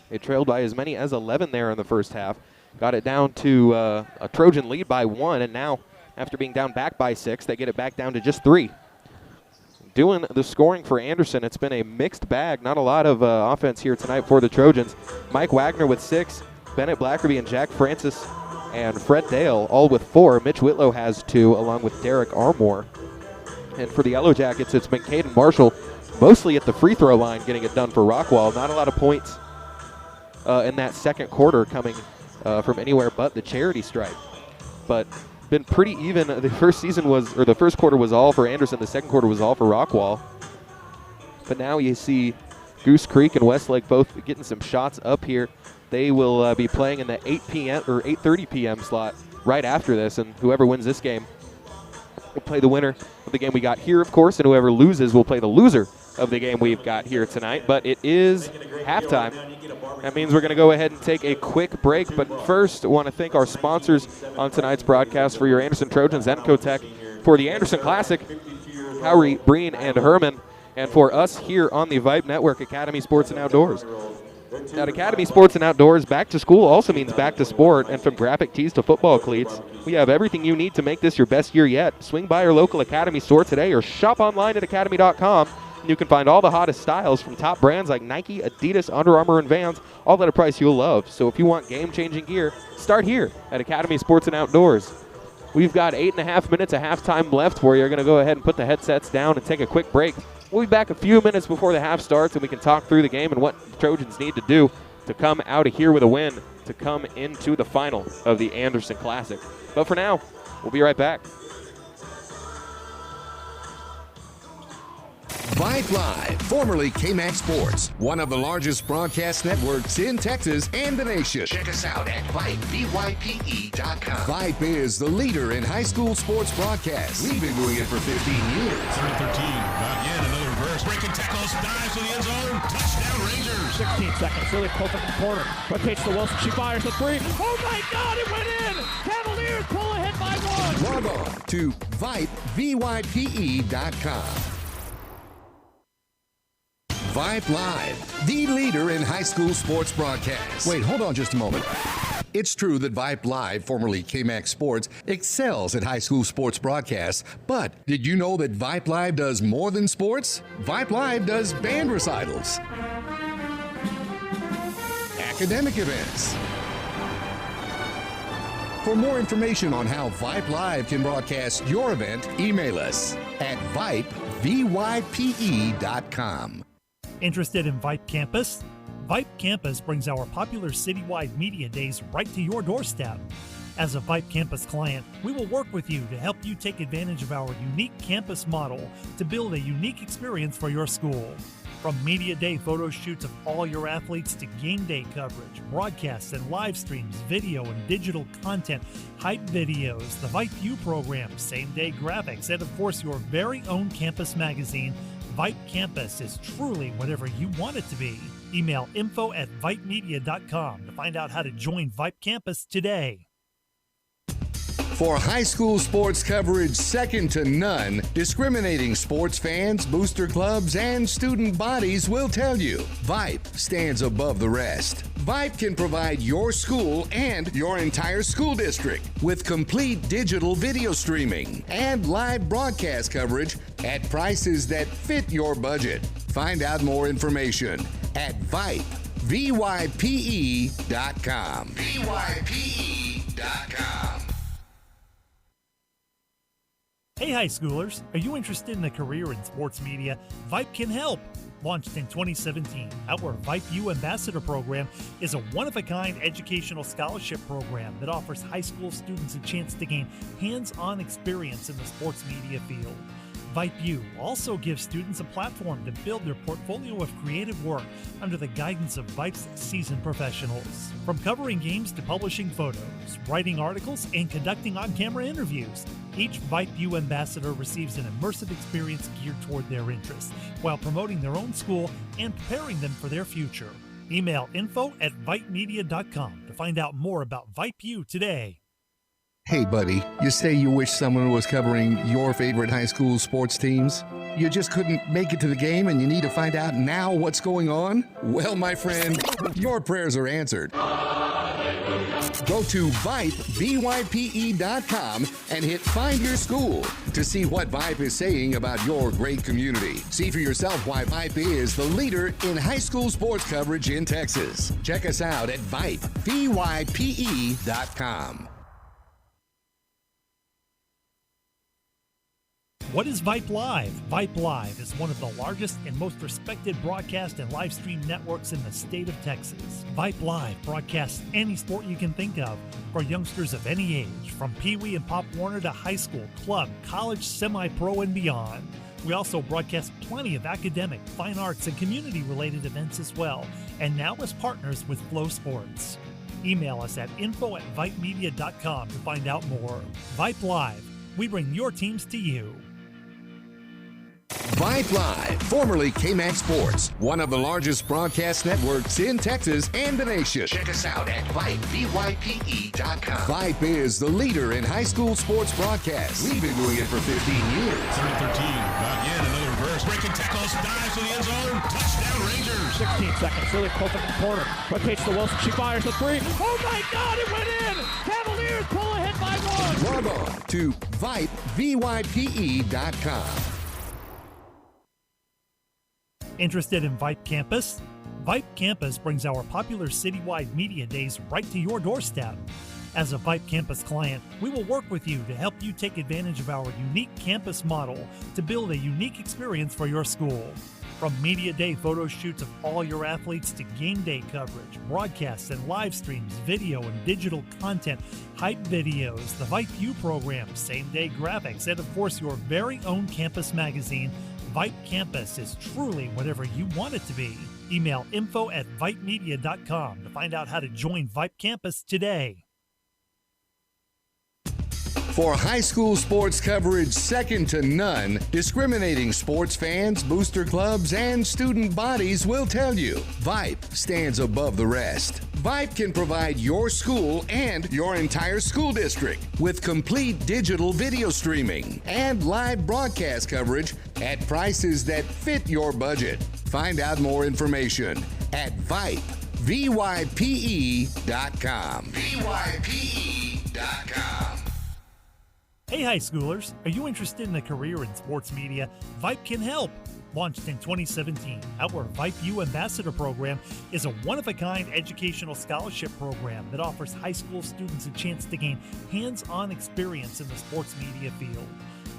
They trailed by as many as 11 there in the first half. Got it down to a Trojan lead by 1, and now after being down back by 6, they get it back down to just 3. Doing the scoring for Anderson, it's been a mixed bag. Not a lot of offense here tonight for the Trojans. Mike Wagner with 6, Bennett Blackerby and Jack Francis and Fred Dale all with 4. Mitch Whitlow has 2, along with Derek Armour. And for the Yellow Jackets, it's been Caden Marshall, mostly at the free throw line, getting it done for Rockwall. Not a lot of points in that second quarter coming from anywhere but the charity stripe. But been pretty even. The first quarter was all for Anderson. The second quarter was all for Rockwall. But now you see Goose Creek and Westlake both getting some shots up here. They will be playing in the 8 p.m. or 8:30 p.m. slot right after this, and whoever wins this game will play the winner of the game we got here, of course, and whoever loses will play the loser of the game we've got here tonight. But it is halftime. That means we're going to go ahead and take a quick break. But first, I want to thank our sponsors on tonight's broadcast for your Anderson Trojans, Encotech, for the Anderson Classic, Howery, Breen, and Herman, and for us here on the Vype Network, Academy Sports and Outdoors. At Academy Sports and Outdoors, back to school also means back to sport, and from graphic tees to football cleats, we have everything you need to make this your best year yet. Swing by your local Academy store today or shop online at academy.com. You can find all the hottest styles from top brands like Nike, Adidas, Under Armour, and Vans, all at a price you'll love. So if you want game-changing gear, start here at Academy Sports and Outdoors. We've got 8.5 minutes of halftime left for you. You're going to go ahead and put the headsets down and take a quick break. We'll be back a few minutes before the half starts, and we can talk through the game and what the Trojans need to do to come out of here with a win to come into the final of the Anderson Classic. But for now, we'll be right back. Vype Vype Live, formerly KMAX Sports, one of the largest broadcast networks in Texas and the nation. Check us out at Vype, VYPE.com. Vype is the leader in high school sports broadcasts. We've been doing it for 15 years. 3rd and 13. Again, another reverse. Breaking tackles. Dives to the end zone. Touchdown, Rangers. 16 seconds. Really close up in the corner. Rotates to Wilson. She fires the three. Oh my God, it went in! Cavaliers pull ahead by one. Log on to Vype, VYPE.com. Vype Live, the leader in high school sports broadcasts. Wait, hold on just a moment. It's true that Vype Live, formerly KMAX Sports, excels at high school sports broadcasts, but did you know that Vype Live does more than sports? Vype Live does band recitals, academic events. For more information on how Vype Live can broadcast your event, email us at Vype, VYPE.com. Interested in Vype Campus? Vype Campus brings our popular citywide media days right to your doorstep. As a Vype Campus client, we will work with you to help you take advantage of our unique campus model to build a unique experience for your school. From media day photo shoots of all your athletes to game day coverage, broadcasts and live streams, video and digital content, hype videos, the Vype U program, same day graphics, and of course your very own campus magazine, Vype Campus is truly whatever you want it to be. Email info@vypemedia.com to find out how to join Vype Campus today. For high school sports coverage second to none, discriminating sports fans, booster clubs, and student bodies will tell you Vype stands above the rest. Vype can provide your school and your entire school district with complete digital video streaming and live broadcast coverage at prices that fit your budget. Find out more information at Vype, VYPE.com. VYPE.com. Hey high schoolers, are you interested in a career in sports media? Vype can help. Launched in 2017, our Vype U Ambassador Program is a one-of-a-kind educational scholarship program that offers high school students a chance to gain hands-on experience in the sports media field. Vype U also gives students a platform to build their portfolio of creative work under the guidance of Vype's seasoned professionals. From covering games to publishing photos, writing articles, and conducting on-camera interviews, each Vype U ambassador receives an immersive experience geared toward their interests while promoting their own school and preparing them for their future. Email info@vypemedia.com to find out more about Vype U today. Hey, buddy, you say you wish someone was covering your favorite high school sports teams? You just couldn't make it to the game and you need to find out now what's going on? Well, my friend, your prayers are answered. Go to Vype, VYPE.com and hit Find Your School to see what Vype is saying about your great community. See for yourself why Vype is the leader in high school sports coverage in Texas. Check us out at Vype, VYPE.com. What is Vype Live? Vype Live is one of the largest and most respected broadcast and live stream networks in the state of Texas. Vype Live broadcasts any sport you can think of for youngsters of any age, from Pee Wee and Pop Warner to high school, club, college, semi-pro, and beyond. We also broadcast plenty of academic, fine arts, and community-related events as well, and now as partners with Flow Sports. Email us at info@vypemedia.com to find out more. Vype Live, we bring your teams to you. Vype Live, formerly KMAX Sports, one of the largest broadcast networks in Texas and the nation. Check us out at Vype, VYPE.com. Vype is the leader in high school sports broadcasts. We've been doing it for 15 years. 3rd and 13. Again, another reverse. Breaking tackles. Dives to the end zone. Touchdown, Rangers. 16 seconds. Really close up in the corner. Rotates to Wilson. She fires the three. Oh my God, it went in! Cavaliers pull ahead by one. Log on to Vype, VYPE.com. Interested in Vype Campus? Vype Campus brings our popular citywide media days right to your doorstep. As a Vype Campus client, we will work with you to help you take advantage of our unique campus model to build a unique experience for your school. From media day photo shoots of all your athletes to game day coverage, broadcasts and live streams, video and digital content, hype videos, the Vype U program, same day graphics, and of course your very own campus magazine, Vype Campus is truly whatever you want it to be. Email info@vypemedia.com to find out how to join Vype Campus today. For high school sports coverage second to none, discriminating sports fans, booster clubs, and student bodies will tell you Vype stands above the rest. Vype can provide your school and your entire school district with complete digital video streaming and live broadcast coverage at prices that fit your budget. Find out more information at Vype, VYPE.com. VYPE.com. Hey high schoolers, are you interested in a career in sports media? Vype can help. Launched in 2017, our Vype U Ambassador Program is a one-of-a-kind educational scholarship program that offers high school students a chance to gain hands-on experience in the sports media field.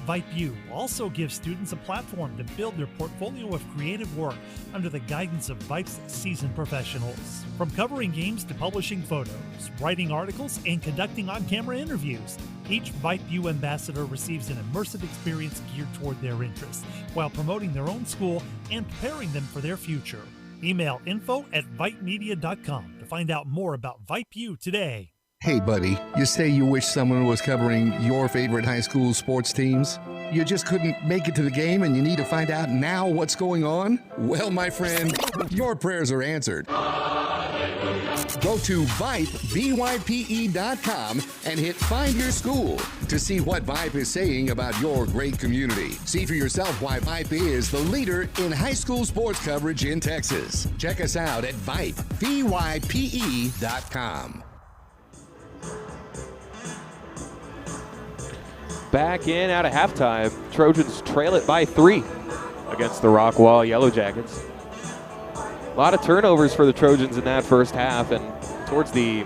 Vype U also gives students a platform to build their portfolio of creative work under the guidance of Vype's seasoned professionals. From covering games to publishing photos, writing articles, and conducting on-camera interviews, each Vype U ambassador receives an immersive experience geared toward their interests while promoting their own school and preparing them for their future. Email info@vypemedia.com to find out more about Vype U today. Hey, buddy, you say you wish someone was covering your favorite high school sports teams? You just couldn't make it to the game and you need to find out now what's going on? Well, my friend, your prayers are answered. Go to Vype, VYPE.com, and hit Find Your School to see what Vype is saying about your great community. See for yourself why Vype is the leader in high school sports coverage in Texas. Check us out at Vype, VYPE.com. Back in out of halftime, Trojans trail it by 3 against the Rockwall Yellow Jackets. A lot of turnovers for the Trojans in that first half, and towards the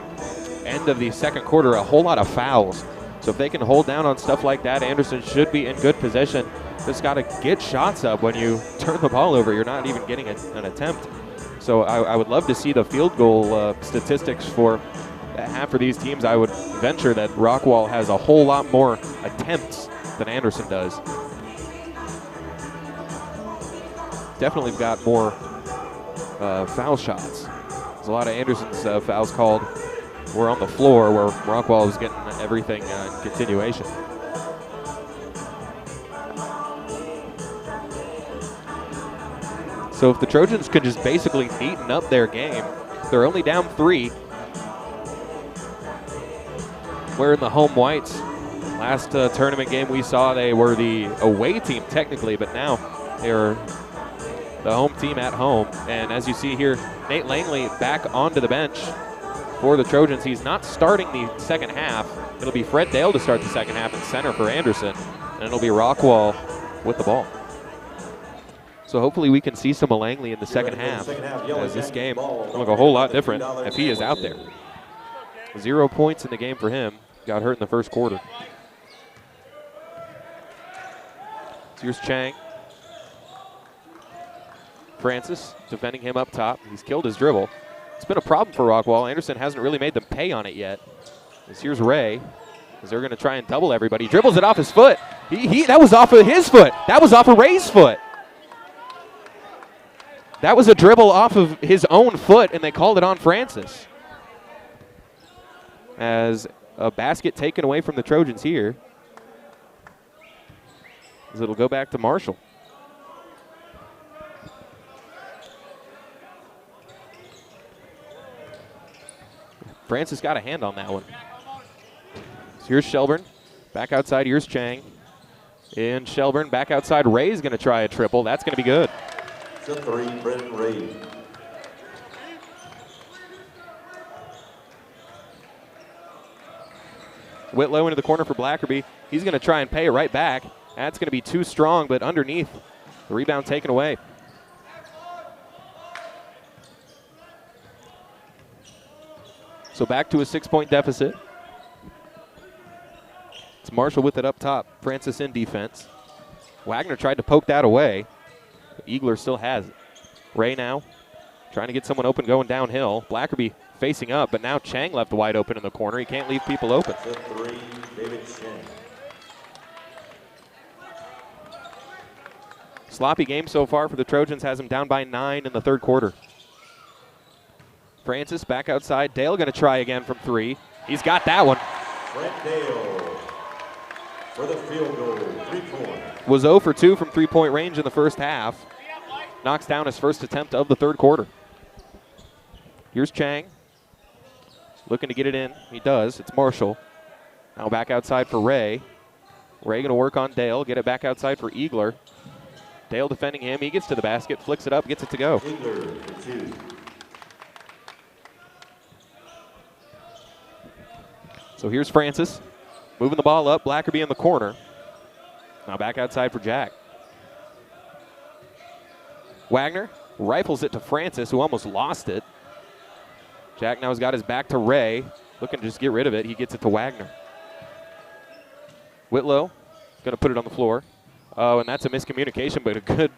end of the second quarter, a whole lot of fouls. So if they can hold down on stuff like that, Anderson should be in good position. Just got to get shots up when you turn the ball over. You're not even getting an attempt. So I would love to see the field goal statistics for half for these teams. I would venture that Rockwall has a whole lot more attempts than Anderson does. Definitely got more foul shots. There's a lot of Anderson's fouls called were on the floor, where Rockwall was getting everything in continuation. So if the Trojans could just basically neaten up their game, they're only down 3. Wearing the home whites. Last tournament game we saw, they were the away team technically, but now they're the home team at home. And as you see here, Nate Langley back onto the bench for the Trojans. He's not starting the second half. It'll be Fred Dale to start the second half in center for Anderson, and it'll be Rockwall with the ball. So hopefully we can see some of Langley in the second half, as this game will look a whole lot different if he is out there. 0 points in the game for him. Got hurt in the first quarter. So here's Chang. Francis defending him up top. He's killed his dribble. It's been a problem for Rockwall. Anderson hasn't really made them pay on it yet. Here's Ray, as they're going to try and double everybody. He dribbles it off his foot. That was off of his foot. That was off of Ray's foot. That was a dribble off of his own foot, and they called it on Francis. As a basket taken away from the Trojans here, as it'll go back to Marshall. Francis got a hand on that one. So here's Shelburne, back outside, here's Chang. And Shelburne back outside, Ray's gonna try a triple, that's gonna be good. It's a 3, Brendan Ray. Whitlow into the corner for Blackerby. He's going to try and pay it right back. That's going to be too strong, but underneath, the rebound taken away. So back to a 6-point deficit. It's Marshall with it up top. Francis in defense. Wagner tried to poke that away, but Eagler still has it. Ray now trying to get someone open going downhill. Blackerby facing up, but now Chang left wide open in the corner. He can't leave people open. The 3, David Chang. Sloppy game so far for the Trojans, has them down by 9 in the third quarter. Francis back outside. Dale going to try again from 3. He's got that one. Brent Dale for the field goal, 3-point. Was 0 for 2 from 3-point range in the first half. Knocks down his first attempt of the third quarter. Here's Chang. Looking to get it in. He does. It's Marshall. Now back outside for Ray. Ray going to work on Dale. Get it back outside for Eagler. Dale defending him. He gets to the basket, flicks it up, gets it to go. Eagler for 2. So here's Francis. Moving the ball up. Blackerby in the corner. Now back outside for Jack. Wagner rifles it to Francis, who almost lost it. Jack now has got his back to Ray. Looking to just get rid of it. He gets it to Wagner. Whitlow going to put it on the floor. Oh, and that's a miscommunication, but a good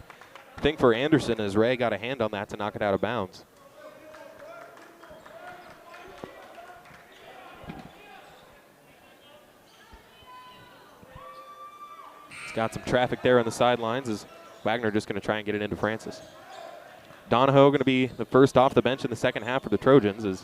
thing for Anderson as Ray got a hand on that to knock it out of bounds. It's got some traffic there on the sidelines as Wagner just going to try and get it into Francis. Donahoe going to be the first off the bench in the second half for the Trojans as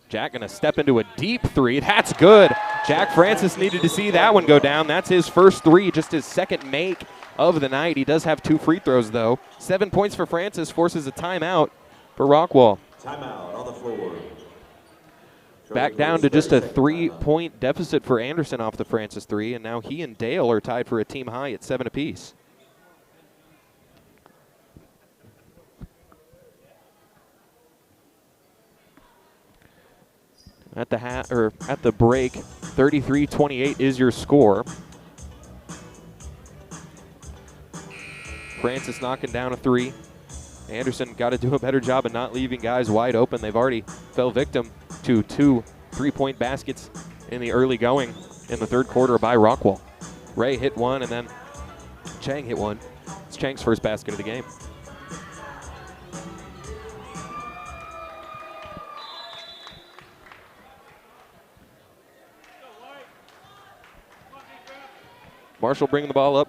Jack going to step into a deep 3. That's good. Jack Francis needed to see that one go down. That's his first 3, just his second make of the night. He does have 2 free throws, though. 7 points for Francis, forces a timeout for Rockwall. Timeout on the floor. Back down to just a 3-point deficit for Anderson off the Francis 3, and now he and Dale are tied for a team high at 7 apiece. At the break, 33-28 is your score. Francis knocking down a 3. Anderson got to do a better job of not leaving guys wide open. They've already fell victim to 2 3-point baskets in the early going in the third quarter by Rockwall. Ray hit one, and then Chang hit one. It's Chang's first basket of the game. Marshall bringing the ball up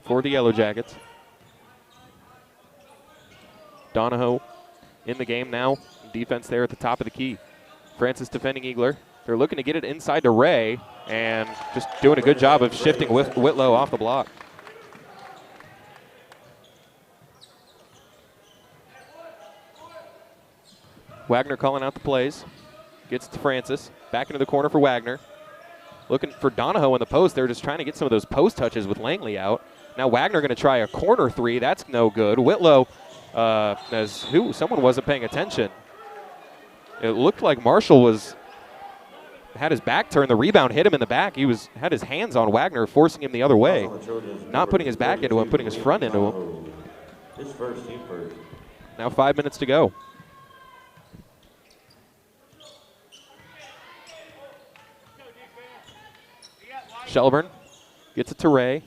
for the Yellow Jackets. Donahoe in the game now. Defense there at the top of the key. Francis defending Eagler. They're looking to get it inside to Ray and just doing a good job of shifting Whitlow off the block. Wagner calling out the plays. Gets to Francis. Back into the corner for Wagner. Looking for Donahoe in the post. They're just trying to get some of those post touches with Langley out. Now Wagner going to try a corner 3. That's no good. Whitlow, someone wasn't paying attention. It looked like Marshall had his back turned. The rebound hit him in the back. He had his hands on Wagner, forcing him the other way. Not putting his back into him, putting his front into him. His first, team first. Now 5 minutes to go. Shelburne gets it to Ray.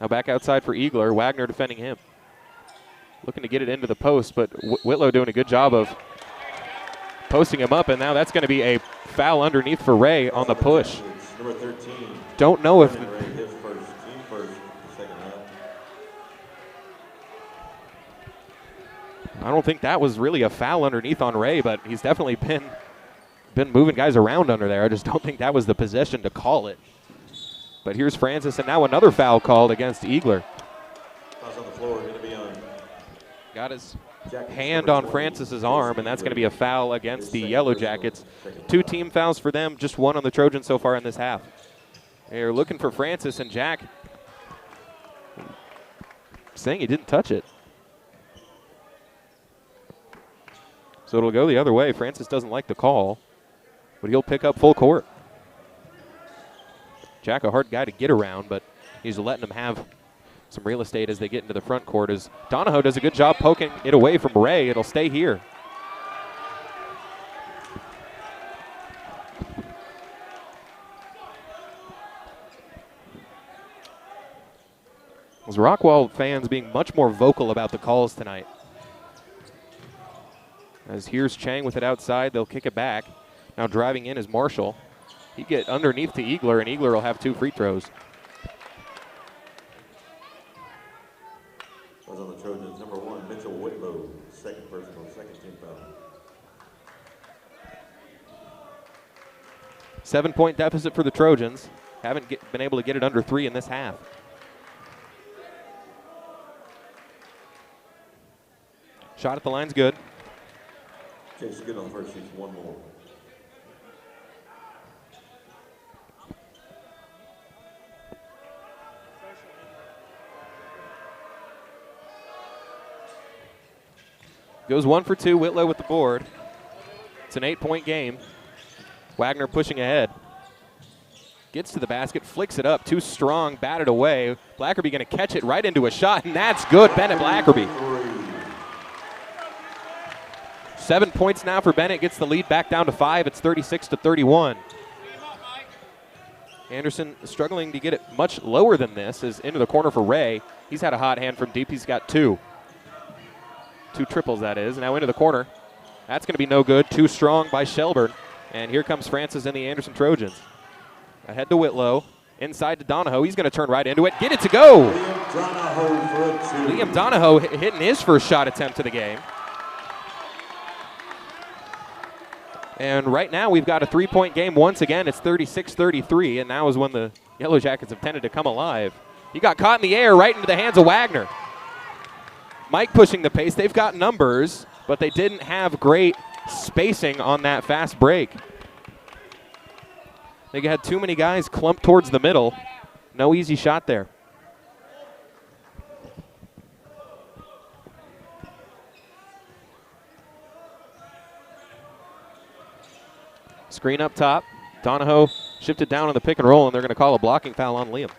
Now back outside for Eagler. Wagner defending him. Looking to get it into the post, but Whitlow doing a good job of posting him up, and now that's going to be a foul underneath for Ray on the push. Number 13. Don't know if... Ray, his first, team first, the second half. I don't think that was really a foul underneath on Ray, but he's definitely been moving guys around under there. I just don't think that was the possession to call it. But here's Francis, and now another foul called against Eagler. Fouls on the floor, going to be on. Got his hand on Francis's arm, and that's going to be a foul against the Yellow Jackets. 2 team fouls for them, just 1 on the Trojans so far in this half. They're looking for Francis, and Jack saying he didn't touch it. So it'll go the other way. Francis doesn't like the call, but he'll pick up full court. Jack, a hard guy to get around, but he's letting him have some real estate as they get into the front court. As Donahoe does a good job poking it away from Ray. It'll stay here. As Rockwall fans being much more vocal about the calls tonight. As here's Chang with it outside, they'll kick it back. Now driving in is Marshall. He get underneath to Eagler, and Eagler will have 2 free throws. 7-point deficit for the Trojans. Haven't been able to get it under 3 in this half. Shot at the line's good. Chase good on the first, shoots one more. Goes 1 for 2, Whitlow with the board. It's an 8-point game. Wagner pushing ahead. Gets to the basket, flicks it up, too strong, batted away. Blackerby going to catch it right into a shot, and that's good, Bennett Blackerby. 7 points now for Bennett, gets the lead back down to 5. It's 36-31. Anderson struggling to get it much lower than this, is into the corner for Ray. He's had a hot hand from deep, he's got 2. 2 triples, that is. Now into the corner. That's going to be no good. Too strong by Shelburne. And here comes Francis and the Anderson Trojans. Ahead to Whitlow. Inside to Donahoe. He's going to turn right into it. Get it to go. Liam Donahoe hitting his first shot attempt of the game. And right now we've got a 3-point game once again. It's 36-33, and now is when the Yellow Jackets have tended to come alive. He got caught in the air right into the hands of Wagner. Mike pushing the pace. They've got numbers, but they didn't have great spacing on that fast break. They had too many guys clumped towards the middle. No easy shot there. Screen up top. Donahoe shifted down on the pick and roll, and they're going to call a blocking foul on Liam.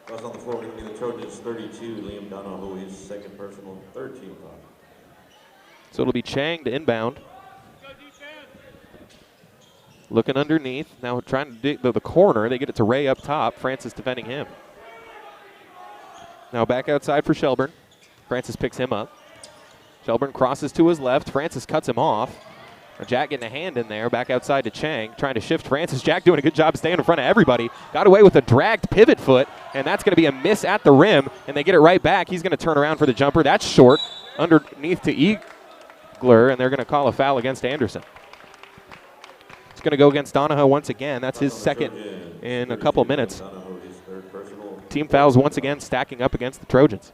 Fouls on the floor, going to be the Trojans 32. Liam Donahoe, his second personal, third team foul. So it'll be Chang to inbound. Looking underneath. Now trying to dig the corner. They get it to Ray up top. Francis defending him. Now back outside for Shelburne. Francis picks him up. Shelburne crosses to his left. Francis cuts him off. Jack getting a hand in there. Back outside to Chang. Trying to shift Francis. Jack doing a good job staying in front of everybody. Got away with a dragged pivot foot. And that's going to be a miss at the rim. And they get it right back. He's going to turn around for the jumper. That's short. Underneath to Eagler. And they're going to call a foul against Anderson. It's going to go against Donahoe once again. That's his second in a couple minutes. Team fouls once again stacking up against the Trojans.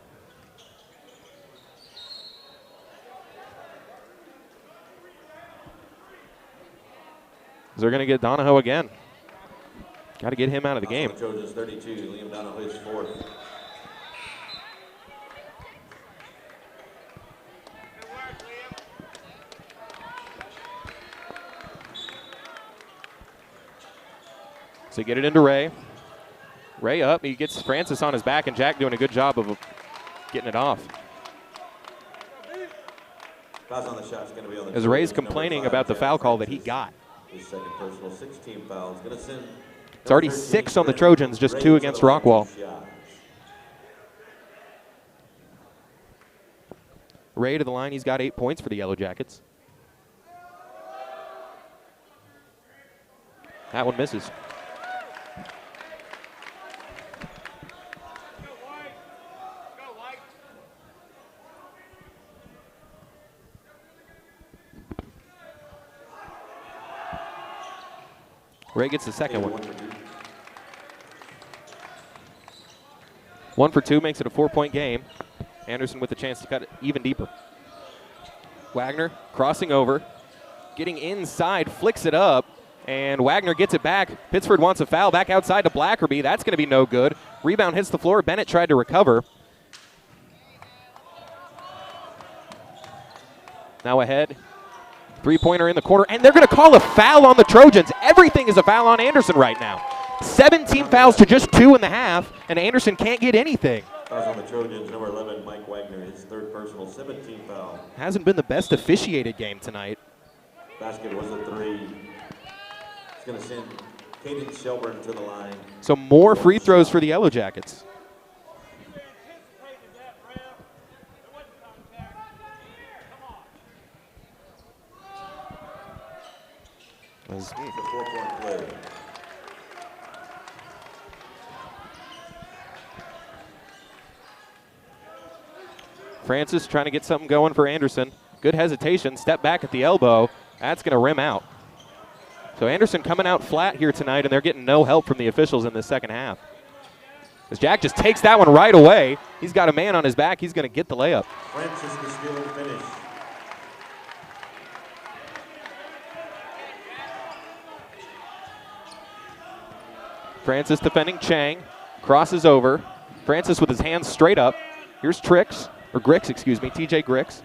They're going to get Donahoe again. Got to get him out of the game. Trojans 32, Liam Donahoe is fourth. So get it into Ray. Ray up. He gets Francis on his back, and Jack doing a good job of getting it off. On the shot's going to be on the As Ray's complaining about the foul call that he got. His second personal, 16 fouls. Going to send. It's already 6 on the Trojans, just 2 against Rockwall. Ray to the line. He's got 8 points for the Yellow Jackets. That one misses. Ray gets the second one. 1 for 2 makes it a 4-point game. Anderson with a chance to cut it even deeper. Wagner crossing over, getting inside, flicks it up, and Wagner gets it back. Pittsford wants a foul back outside to Blackerby. That's going to be no good. Rebound hits the floor. Bennett tried to recover. Now ahead. 3-pointer in the corner, and they're going to call a foul on the Trojans. Everything is a foul on Anderson right now. 17 fouls to just 2 in the half, and Anderson can't get anything. Fouls on the Trojans, number 11, Mike Wagner, his third personal, 17 foul. Hasn't been the best officiated game tonight. Basket was a 3. It's going to send Caden Shelburne to the line. So more free throws for the Yellow Jackets. It's a 4-point play. Francis trying to get something going for Anderson. Good hesitation, step back at the elbow. That's going to rim out. So Anderson coming out flat here tonight, and they're getting no help from the officials in the second half. As Jack just takes that one right away. He's got a man on his back. He's going to get the layup. Francis the steal and finish. Francis defending Chang. Crosses over. Francis with his hands straight up. Here's Grix, excuse me, TJ Grix.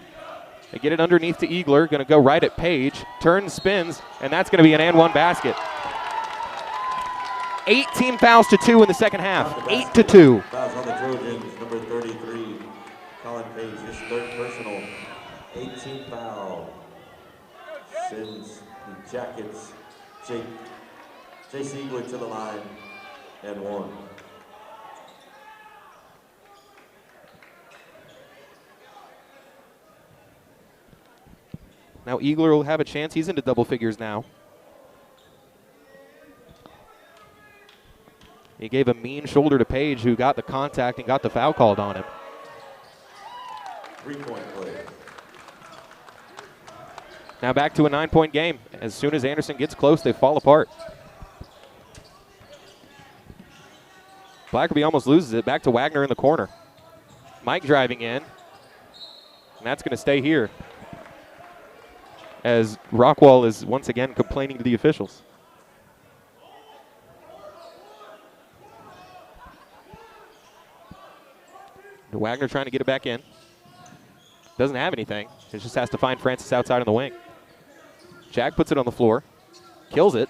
They get it underneath to Eagler. Going to go right at Page. Turns, spins, and that's going to be an and one basket. 18 fouls to 2 in the second half. 8 to 2. Fouls on the Trojans, number 33, Colin Page, his third personal. 18 foul. Sends the Jackets, Chase Eagler to the line, and 1. Now Eagler will have a chance. He's into double figures now. He gave a mean shoulder to Page, who got the contact and got the foul called on him. 3-point play. Now back to a 9-point game. As soon as Anderson gets close, they fall apart. Blackerby almost loses it. Back to Wagner in the corner. Mike driving in. And that's going to stay here, as Rockwall is once again complaining to the officials. Wagner trying to get it back in. Doesn't have anything. He just has to find Francis outside on the wing. Jack puts it on the floor. Kills it.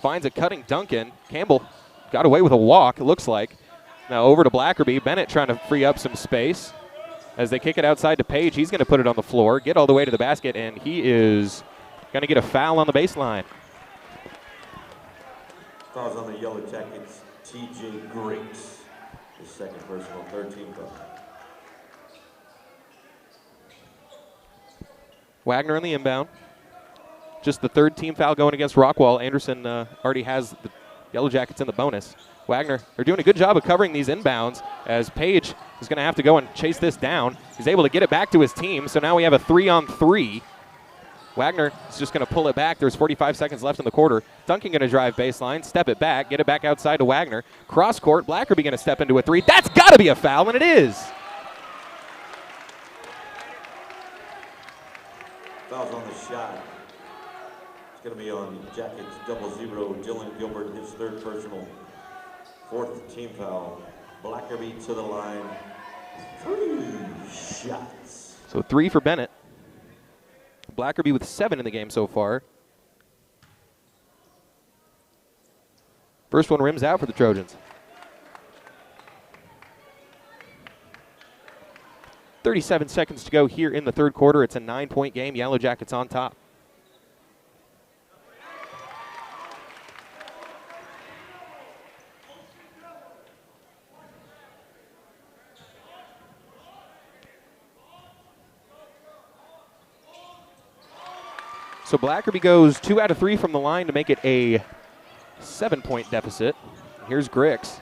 Finds a cutting Duncan. Campbell got away with a walk, it looks like. Now over to Blackerby. Bennett trying to free up some space. As they kick it outside to Page, he's going to put it on the floor, get all the way to the basket, and he is going to get a foul on the baseline. Fouls on the Yellow Jackets, TJ Griggs. His second personal, 13 foul. Wagner on the inbound. Just the third team foul going against Rockwall. Anderson already has the Yellow Jackets in the bonus. Wagner, they're doing a good job of covering these inbounds, as Page is going to have to go and chase this down. He's able to get it back to his team, so now we have a 3-on-3. Wagner is just going to pull it back. There's 45 seconds left in the quarter. Duncan going to drive baseline, step it back, get it back outside to Wagner. Cross court, Blackerby going to step into a 3. That's got to be a foul, and it is. Fouls on the shot. It's going to be on Jackets 0-0. Dylan Gilbert, his third personal. Fourth team foul. Blackerby to the line. 3 shots. So 3 for Bennett. Blackerby with 7 in the game so far. First one rims out for the Trojans. 37 seconds to go here in the third quarter. It's a 9-point game. Yellow Jackets on top. So Blackerby goes 2 out of 3 from the line to make it a 7-point deficit. Here's Grix.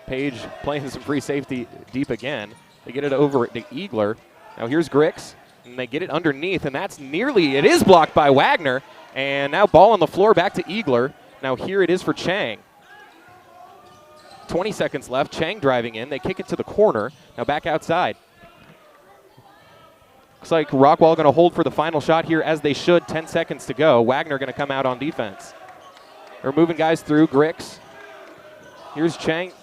Page playing some free safety deep again. They get it over to Eagler. Now here's Grix, and they get it underneath, and that's it is blocked by Wagner. And now ball on the floor back to Eagler. Now here it is for Chang. 20 seconds left. Chang driving in. They kick it to the corner. Now back outside. Looks like Rockwall going to hold for the final shot here, as they should. 10 seconds to go. Wagner going to come out on defense. They're moving guys through. Grix. Here's Chang.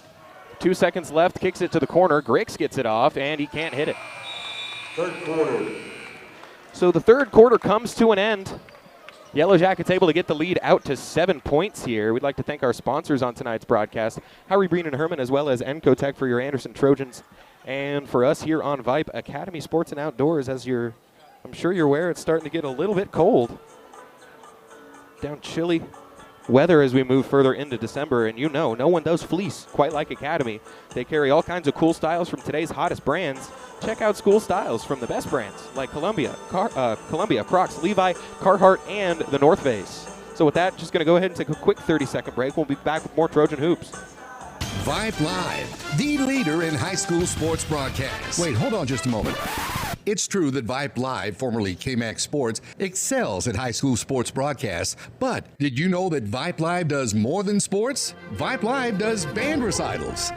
2 seconds left. Kicks it to the corner. Grix gets it off, and he can't hit it. Third quarter. So the third quarter comes to an end. Yellow Jackets able to get the lead out to 7 points here. We'd like to thank our sponsors on tonight's broadcast, Howie Breen and Herman, as well as Encotech for your Anderson Trojans. And for us here on Vype, Academy Sports and Outdoors, I'm sure you're aware, it's starting to get a little bit cold. Down chilly weather as we move further into December, and no one does fleece quite like Academy. They carry all kinds of cool styles from today's hottest brands. Check out school styles from the best brands like Columbia, Crocs, Levi, Carhartt, and the North Face. So with that, just going to go ahead and take a quick 30-second break. We'll be back with more Trojan Hoops. Vype Live, the leader in high school sports broadcasts. Wait, hold on just a moment. It's true that Vype Live, formerly KMAX Sports, excels at high school sports broadcasts. But did you know that Vype Live does more than sports? Vype Live does band recitals,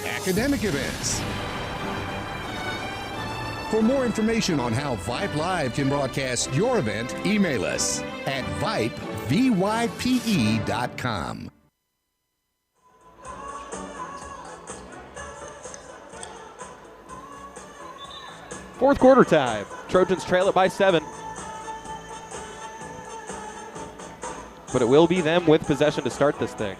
academic events. For more information on how Vype Live can broadcast your event, email us at vype.com. Fourth quarter time. Trojans trail it by 7. But it will be them with possession to start this thing.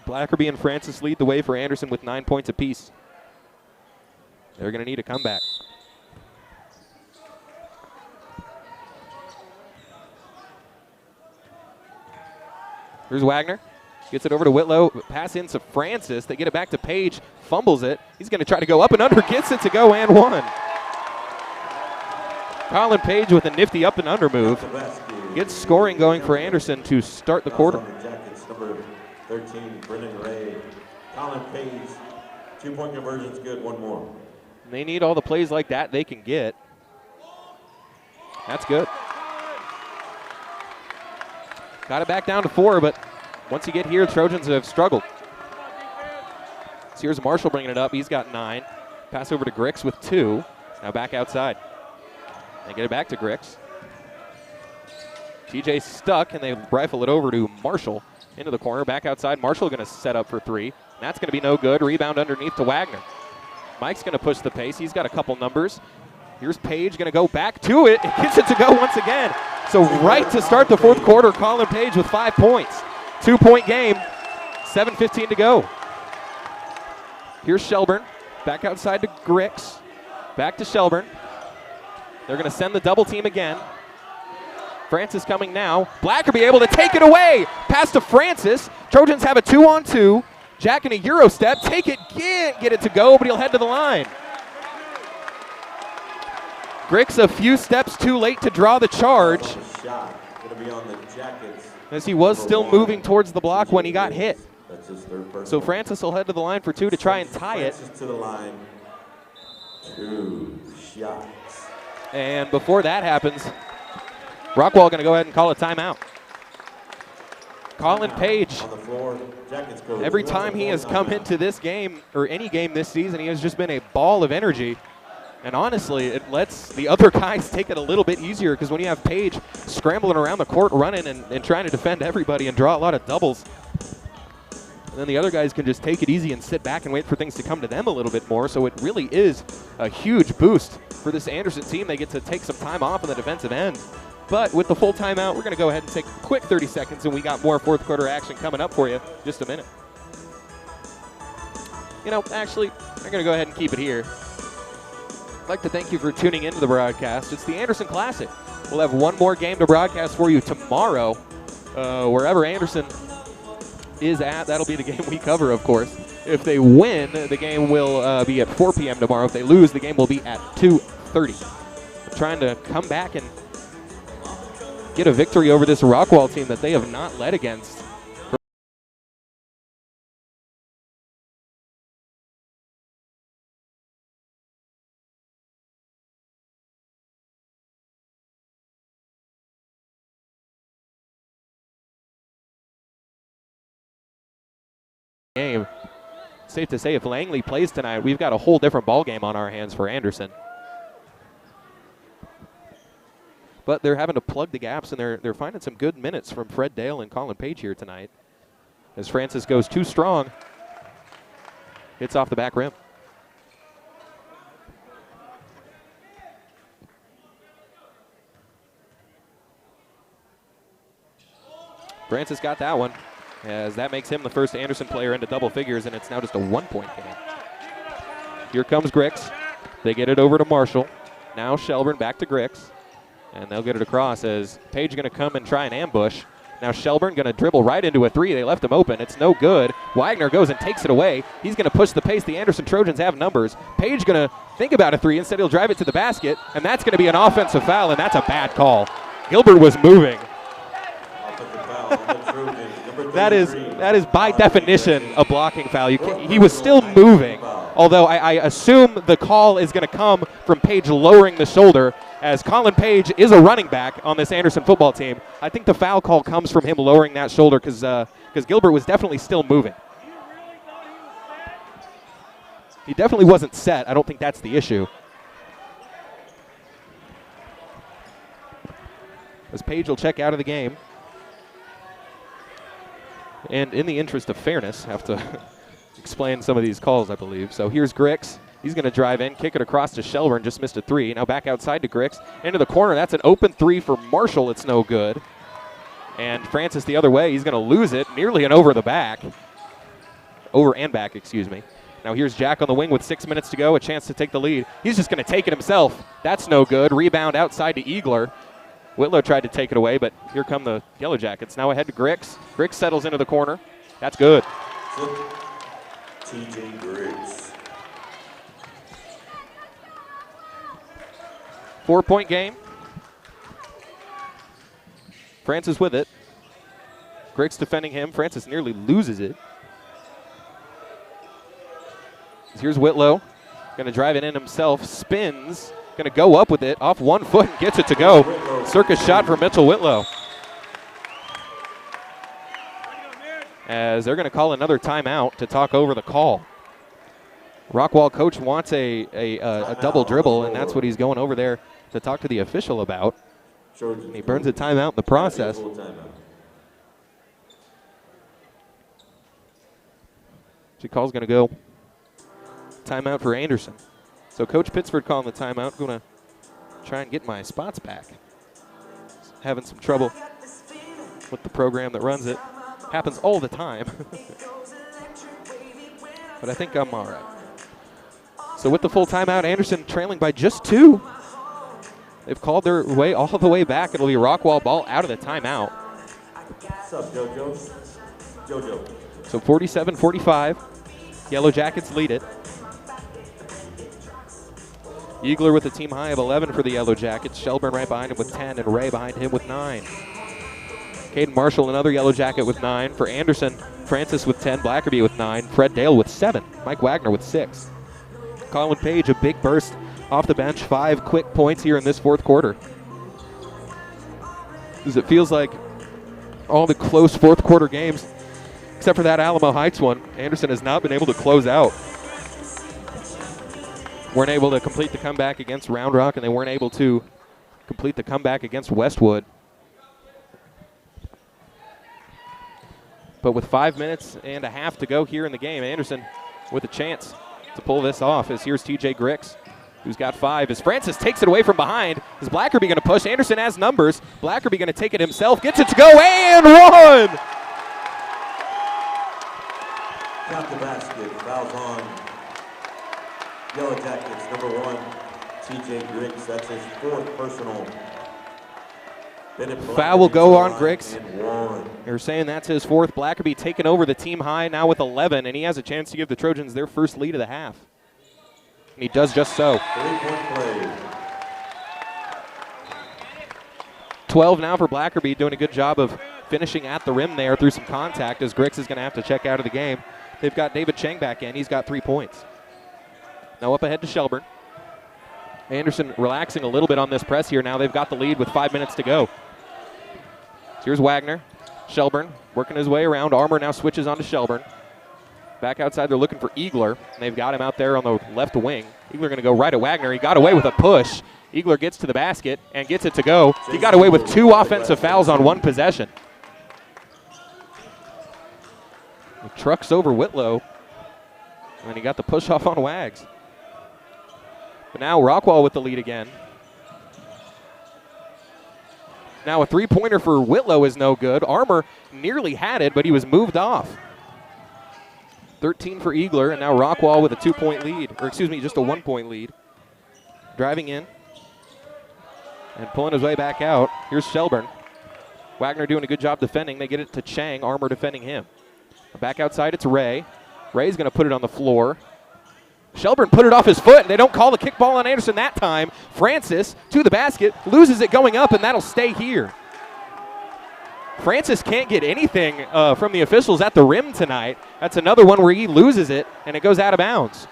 Blackerby and Francis lead the way for Anderson with 9 points apiece. They're going to need a comeback. Here's Wagner. Gets it over to Whitlow. Pass into Francis. They get it back to Page. Fumbles it. He's going to try to go up and under. Gets it to go and one. Colin Page with a nifty up and under move. Gets scoring going for Anderson to start the quarter. Number 13, Brendan Ray. Colin Page. 2-point conversion's good. One more. They need all the plays like that they can get. That's good. Got it back down to 4, but once you get here, Trojans have struggled. So here's Marshall bringing it up. He's got 9. Pass over to Grix with 2. Now back outside. They get it back to Grix. TJ stuck, and they rifle it over to Marshall into the corner. Back outside. Marshall going to set up for 3. That's going to be no good. Rebound underneath to Wagner. Mike's going to push the pace. He's got a couple numbers. Here's Page going to go back to it. It gets it to go once again. So right to start the fourth quarter, Colin Page with 5 points. 2-point game, 7:15 to go. Here's Shelburne, back outside to Grix. Back to Shelburne. They're going to send the double team again. Francis coming now. Blackerby able to take it away. Pass to Francis. Trojans have a 2-on-2. Jack in a Euro step. Take it, get it to go, but he'll head to the line. Grix a few steps too late to draw the charge, as he was still moving towards the block when he got hit. So Francis will head to the line for 2 to try and tie it. To the line. 2 shots. And before that happens, Rockwall going to go ahead and call a timeout. Colin Page, every time he has come into this game, or any game this season, he has just been a ball of energy. And honestly, it lets the other guys take it a little bit easier, because when you have Page scrambling around the court, running and trying to defend everybody and draw a lot of doubles, and then the other guys can just take it easy and sit back and wait for things to come to them a little bit more. So it really is a huge boost for this Anderson team. They get to take some time off on the defensive end. But with the full timeout, we're going to go ahead and take a quick 30 seconds, and we got more fourth quarter action coming up for you in just a minute. You know, actually, I'm going to go ahead and keep it here. I'd like to thank you for tuning into the broadcast. It's the Anderson Classic. We'll have one more game to broadcast for you tomorrow. Wherever Anderson is at, that'll be the game we cover, of course. If they win, the game will be at 4 p.m. tomorrow. If they lose, the game will be at 2:30. I'm trying to come back and get a victory over this Rockwall team that they have not led against. Game. Safe to say, if Langley plays tonight, we've got a whole different ball game on our hands for Anderson. But they're having to plug the gaps, and they're finding some good minutes from Fred Dale and Colin Page here tonight. As Francis goes too strong, hits off the back rim. Francis got that one, as that makes him the first Anderson player into double figures, and it's now just a 1-point game. Here comes Grix. They get it over to Marshall. Now Shelburne back to Grix. And they'll get it across as Page going to come and try and ambush. Now Shelburne going to dribble right into a 3. They left him open. It's no good. Wagner goes and takes it away. He's going to push the pace. The Anderson Trojans have numbers. Page going to think about a 3. Instead, he'll drive it to the basket. And that's going to be an offensive foul, and that's a bad call. Gilbert was moving. Offensive foul on the Trojans. Number That is by definition a blocking foul. He was still moving, although I assume the call is going to come from Page lowering the shoulder, as Colin Page is a running back on this Anderson football team. I think the foul call comes from him lowering that shoulder because Gilbert was definitely still moving. He definitely wasn't set. I don't think that's the issue. As Page will check out of the game. And in the interest of fairness, have to explain some of these calls, I believe. So here's Grix. He's going to drive in, kick it across to Shelburne, just missed a three. Now back outside to Grix. Into the corner. That's an open three for Marshall. It's no good. And Francis the other way. He's going to lose it. Nearly an over the back. Over and back, excuse me. Now here's Jack on the wing with 6 minutes to go. A chance to take the lead. He's just going to take it himself. That's no good. Rebound outside to Eagler. Whitlow tried to take it away, but here come the Yellow Jackets. Now ahead to Grix. Grix settles into the corner. That's good. TJ Griggs. 4-point game. Francis with it. Grix defending him. Francis nearly loses it. Here's Whitlow. Going to drive it in himself. Spins. Going to go up with it off 1 foot and gets it to go. Circus shot for Mitchell Whitlow. As they're going to call another timeout to talk over the call. Rockwall coach wants a double dribble, and that's what he's going over there to talk to the official about. And he burns a timeout in the process. She calls going to go timeout for Anderson. So Coach Pittsford calling the timeout. Going to try and get my spots back. Having some trouble with the program that runs it. Happens all the time. But I think I'm all right. So with the full timeout, Anderson trailing by just 2. They've called their way all the way back. It'll be Rockwall ball out of the timeout. What's up, JoJo? JoJo. So 47-45. Yellow Jackets lead it. Eagler with a team high of 11 for the Yellow Jackets. Shelburne right behind him with 10, and Ray behind him with 9. Caden Marshall, another Yellow Jacket with 9. For Anderson, Francis with 10, Blackerby with 9, Fred Dale with 7, Mike Wagner with 6. Colin Page, a big burst off the bench, 5 quick points here in this fourth quarter. As it feels like all the close fourth quarter games, except for that Alamo Heights one, Anderson has not been able to close out. Weren't able to complete the comeback against Round Rock, and they weren't able to complete the comeback against Westwood. But with 5 minutes and a half to go here in the game, Anderson with a chance to pull this off. As here's TJ Grix, who's got 5. As Francis takes it away from behind, is Blackerby going to push? Anderson has numbers. Blackerby going to take it himself, gets it to go, and one! Count the basket. Fouls on Yellow Jackets, number 1, TJ Griggs. That's his 4th personal. Foul will go on Grix. They're saying that's his 4th. Blackerby taking over the team high now with 11, and he has a chance to give the Trojans their first lead of the half. And he does just so. 3-point play. 12 now for Blackerby, doing a good job of finishing at the rim there through some contact, as Grix is going to have to check out of the game. They've got David Chang back in. He's got 3 points. Now up ahead to Shelburne. Anderson relaxing a little bit on this press here. Now they've got the lead with 5 minutes to go. So here's Wagner. Shelburne working his way around. Armour now switches on to Shelburne. Back outside, they're looking for Eagler. And they've got him out there on the left wing. Eagler going to go right at Wagner. He got away with a push. Eagler gets to the basket and gets it to go. He got away with 2 offensive fouls on 1 possession. He trucks over Whitlow. And he got the push off on Wags. But now Rockwall with the lead again. Now a 3-pointer for Whitlow is no good. Armour nearly had it, but he was moved off. 13 for Eagler, and now Rockwall with a 2-point lead. Or excuse me, just a 1-point lead. Driving in. And pulling his way back out. Here's Shelburne. Wagner doing a good job defending. They get it to Chang. Armour defending him. Back outside, it's Ray. Ray's going to put it on the floor. Shelburne put it off his foot, and they don't call the kickball on Anderson that time. Francis to the basket, loses it going up, and that'll stay here. Francis can't get anything from the officials at the rim tonight. That's another one where he loses it, and it goes out of bounds.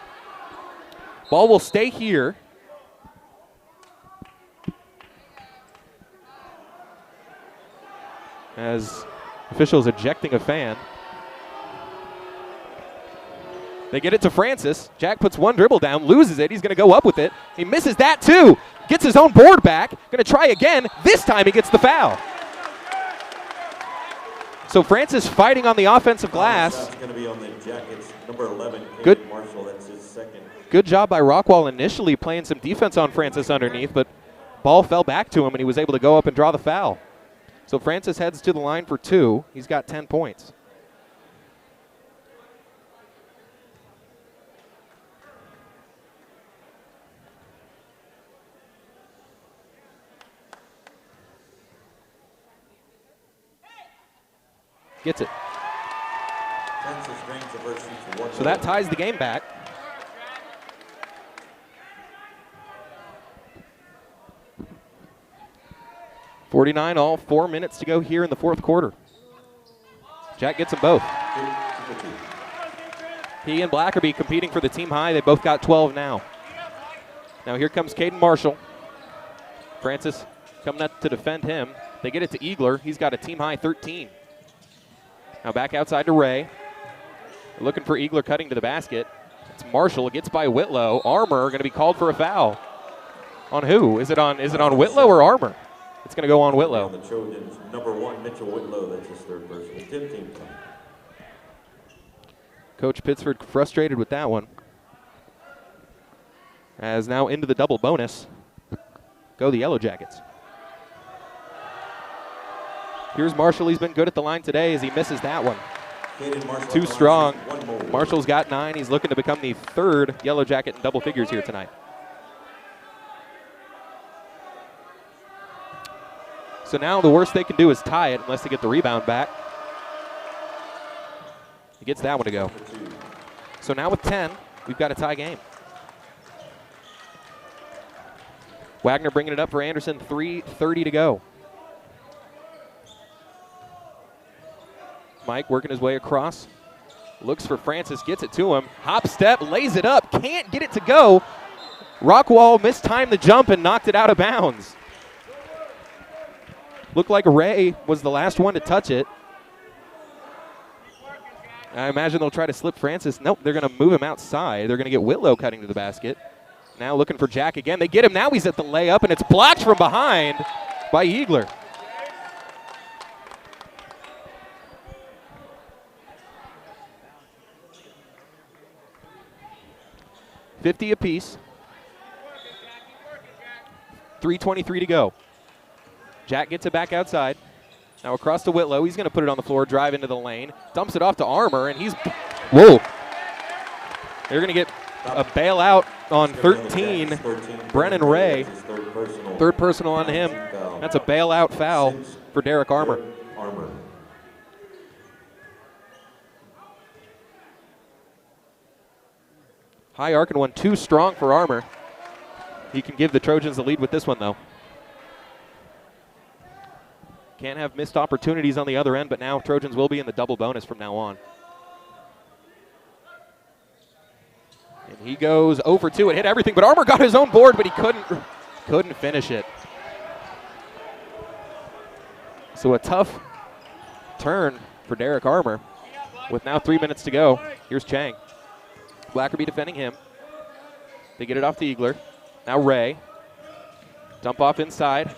Ball will stay here. As officials ejecting a fan. They get it to Francis. Jack puts one dribble down, loses it. He's going to go up with it. He misses that too. Gets his own board back. Going to try again. This time he gets the foul. So Francis fighting on the offensive glass. That's going to be on the Jackets, number 11, Good. Marshall. That's his second. Good job by Rockwall initially playing some defense on Francis underneath, but ball fell back to him and he was able to go up and draw the foul. So Francis heads to the line for 2. He's got 10 points. Gets it. So that ties the game back. .49 all, 4 minutes to go here in the fourth quarter. Jack gets them both. He and Blackerby competing for the team high. They both got 12 now. Now here comes Caden Marshall. Francis coming up to defend him. They get it to Eagler. He's got a team high 13. Now back outside to Ray. Looking for Eagler cutting to the basket. It's Marshall. Gets by Whitlow. Armour going to be called for a foul. On who? Is it on Whitlow or Armour? It's going to go on Whitlow. The Trojans, number 1, Mitchell Whitlow. That's his third person. 15. Coach Pittsford frustrated with that one. As now into the double bonus go the Yellow Jackets. Here's Marshall. He's been good at the line today as he misses that one. Too strong. Marshall's got 9. He's looking to become the 3rd Yellow Jacket in double figures here tonight. So now the worst they can do is tie it unless they get the rebound back. He gets that one to go. So now with 10, we've got a tie game. Wagner bringing it up for Anderson, 3:30 to go. Mike working his way across. Looks for Francis, gets it to him. Hop step, lays it up, can't get it to go. Rockwall mistimed the jump and knocked it out of bounds. Looked like Ray was the last one to touch it. I imagine they'll try to slip Francis. Nope, they're going to move him outside. They're going to get Whitlow cutting to the basket. Now looking for Jack again. They get him. Now he's at the layup, and it's blocked from behind by Eagler. $50 apiece. 3:23 to go. Jack gets it back outside. Now across to Whitlow. He's going to put it on the floor, drive into the lane. Dumps it off to Armour, and he's... Whoa. They're going to get a bailout on 13. Brennan Ray. Third personal on him. That's a bailout foul for Derek Armour. High arc and one too strong for Armour. He can give the Trojans the lead with this one, though. Can't have missed opportunities on the other end, but now Trojans will be in the double bonus from now on. And he goes 0 for 2. It hit everything, but Armour got his own board, but he couldn't finish it. So a tough turn for Derek Armour with now 3 minutes to go. Here's Chang. Blackerby defending him. They get it off to Eagler. Now Ray. Dump off inside.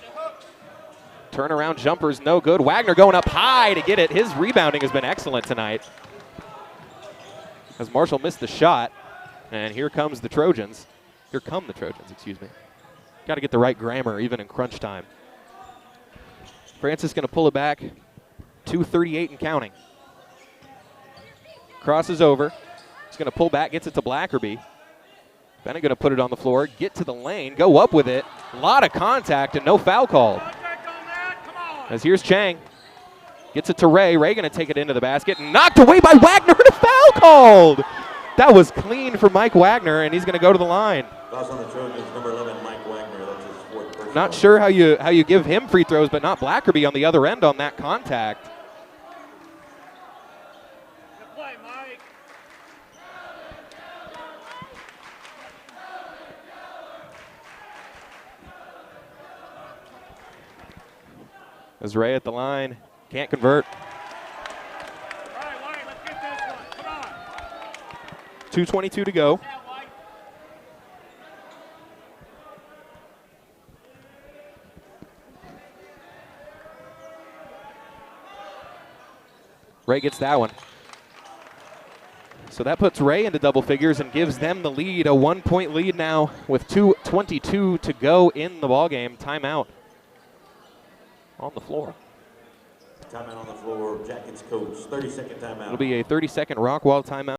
Turnaround jumper's no good. Wagner going up high to get it. His rebounding has been excellent tonight. As Marshall missed the shot. And here comes the Trojans. Here come the Trojans, excuse me. Got to get the right grammar even in crunch time. Francis going to pull it back. 2:38 and counting. Crosses over. He's going to pull back, gets it to Blackerby. Bennett going to put it on the floor, get to the lane, go up with it. A lot of contact and no foul called. As here's Chang. Gets it to Ray. Ray going to take it into the basket. Knocked away by Wagner and a foul called. That was clean for Mike Wagner, and he's going to go to the line. Fouls on the Trojans, number 11, Mike Wagner. That's his 4th Not sure how you give him free throws, but not Blackerby on the other end on that contact. Good play, Mike. As Ray at the line, can't convert. All right, White, let's get this one. Come on. 2:22 to go. Yeah, White. Ray gets that one. So that puts Ray into double figures and gives them the lead, a 1-point lead now with 2:22 to go in the ballgame. Timeout on the floor. Timeout on the floor. Jackets coach. 30-second timeout. It'll be a 30-second Rockwall timeout.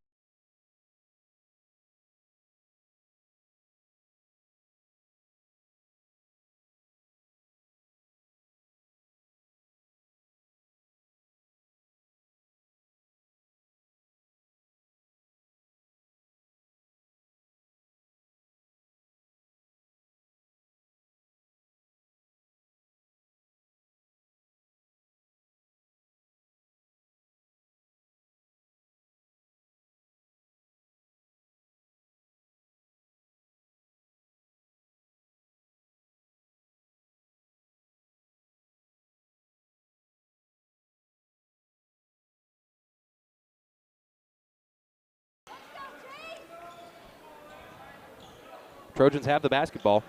Trojans have the basketball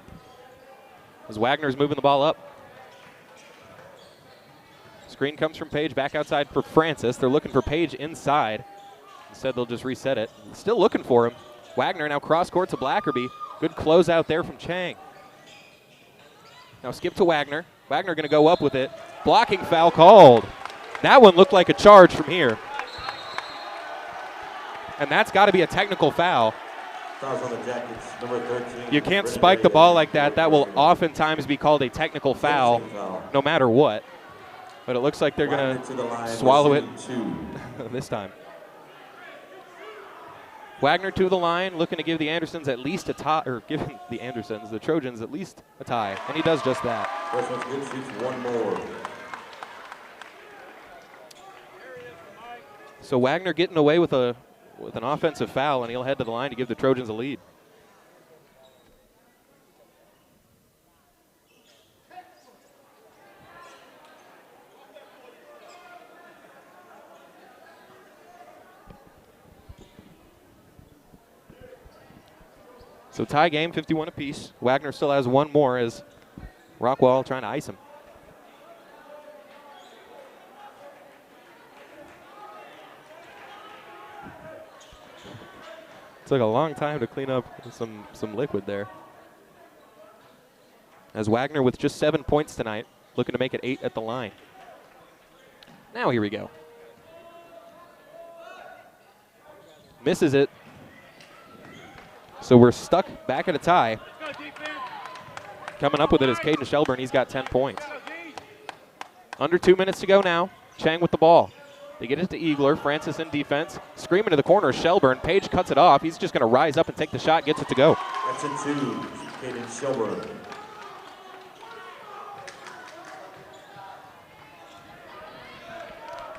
as Wagner's moving the ball up. Screen comes from Page back outside for Francis. They're looking for Page inside. Instead, they'll just reset it. Still looking for him. Wagner now cross court to Blackerby. Good close out there from Chang. Now skip to Wagner. Wagner going to go up with it. Blocking foul called. That one looked like a charge from here. And that's got to be a technical foul. Fouls on the Jackets, number 13. You can't spike the ball like that. That will oftentimes be called a technical foul, no matter what. But it looks like they're going to swallow it this time. Wagner to the line, looking to give the Andersons at least a tie, or giving the Andersons, the Trojans, at least a tie. And he does just that. First one's good, shoots one more. So Wagner getting away with an offensive foul, and he'll head to the line to give the Trojans a lead. So tie game, 51 apiece. Wagner still has one more as Rockwall trying to ice him. Took a long time to clean up some liquid there. As Wagner with just 7 points tonight, looking to make it 8 at the line. Now here we go. Misses it. So we're stuck back at a tie. Coming up with it is Caden Shelburne. He's got 10 points. Under 2 minutes to go now. Chang with the ball. They get it to Eagler. Francis in defense. Screaming to the corner, Shelburne. Page cuts it off. He's just going to rise up and take the shot. Gets it to go. That's in two. Caden Shelburne.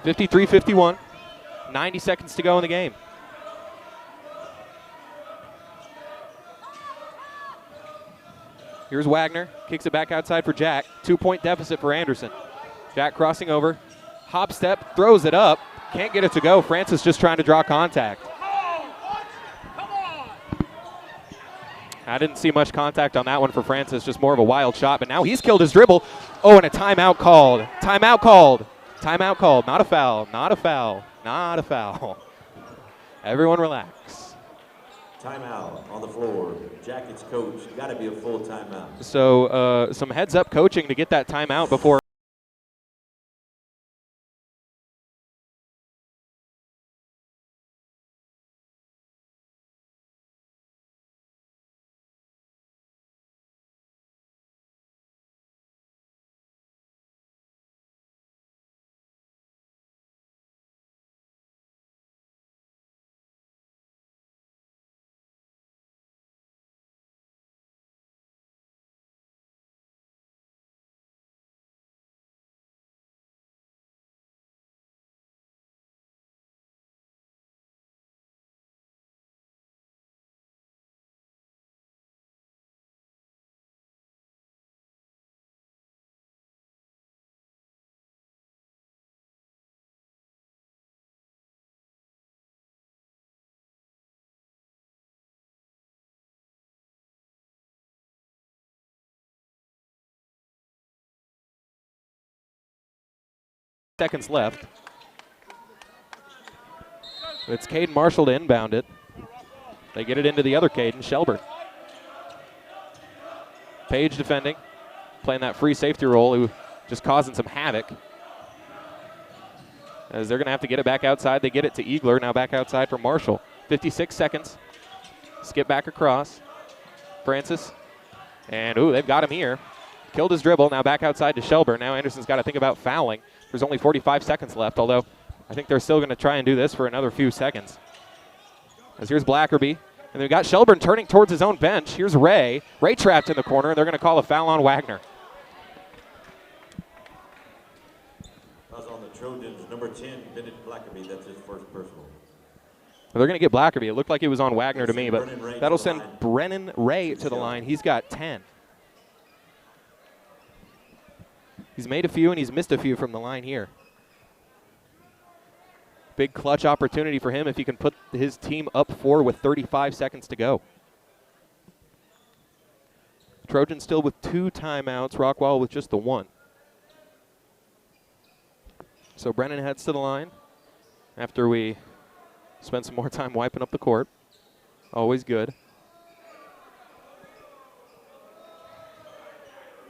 (53-51). 90 seconds to go in the game. Here's Wagner. Kicks it back outside for Jack. 2-point deficit for Anderson. Jack crossing over. Hop step, throws it up, can't get it to go. Francis just trying to draw contact. I didn't see much contact on that one for Francis, just more of a wild shot, but now he's killed his dribble. Oh, and a timeout called. Timeout called. Timeout called. Not a foul, not a foul, not a foul. Everyone relax. Timeout on the floor. Jackets coach, got to be a full timeout. So some heads up coaching to get that timeout before seconds left. It's Caden Marshall to inbound it. They get it into the other Caden, Shelburne. Page defending, playing that free safety role, who just causing some havoc. As they're going to have to get it back outside. They get it to Eagler, now back outside for Marshall. 56 seconds. Skip back across. Francis. And, ooh, they've got him here. Killed his dribble, now back outside to Shelburne. Now Anderson's got to think about fouling. There's only 45 seconds left, although I think they're still going to try and do this for another few seconds. As here's Blackerby. And they've got Shelburne turning towards his own bench. Here's Ray. Ray trapped in the corner, and they're going to call a foul on Wagner. That's on the Trojans, number 10, Bennett Blackerby. That's his first personal. They're going to get Blackerby. It looked like it was on Wagner to me, but that'll send Brennan Ray to the line. He's got 10. He's made a few, and he's missed a few from the line here. Big clutch opportunity for him if he can put his team up 4 with 35 seconds to go. Trojans still with 2 timeouts, Rockwall with just the 1. So Brennan heads to the line after we spend some more time wiping up the court. Always good.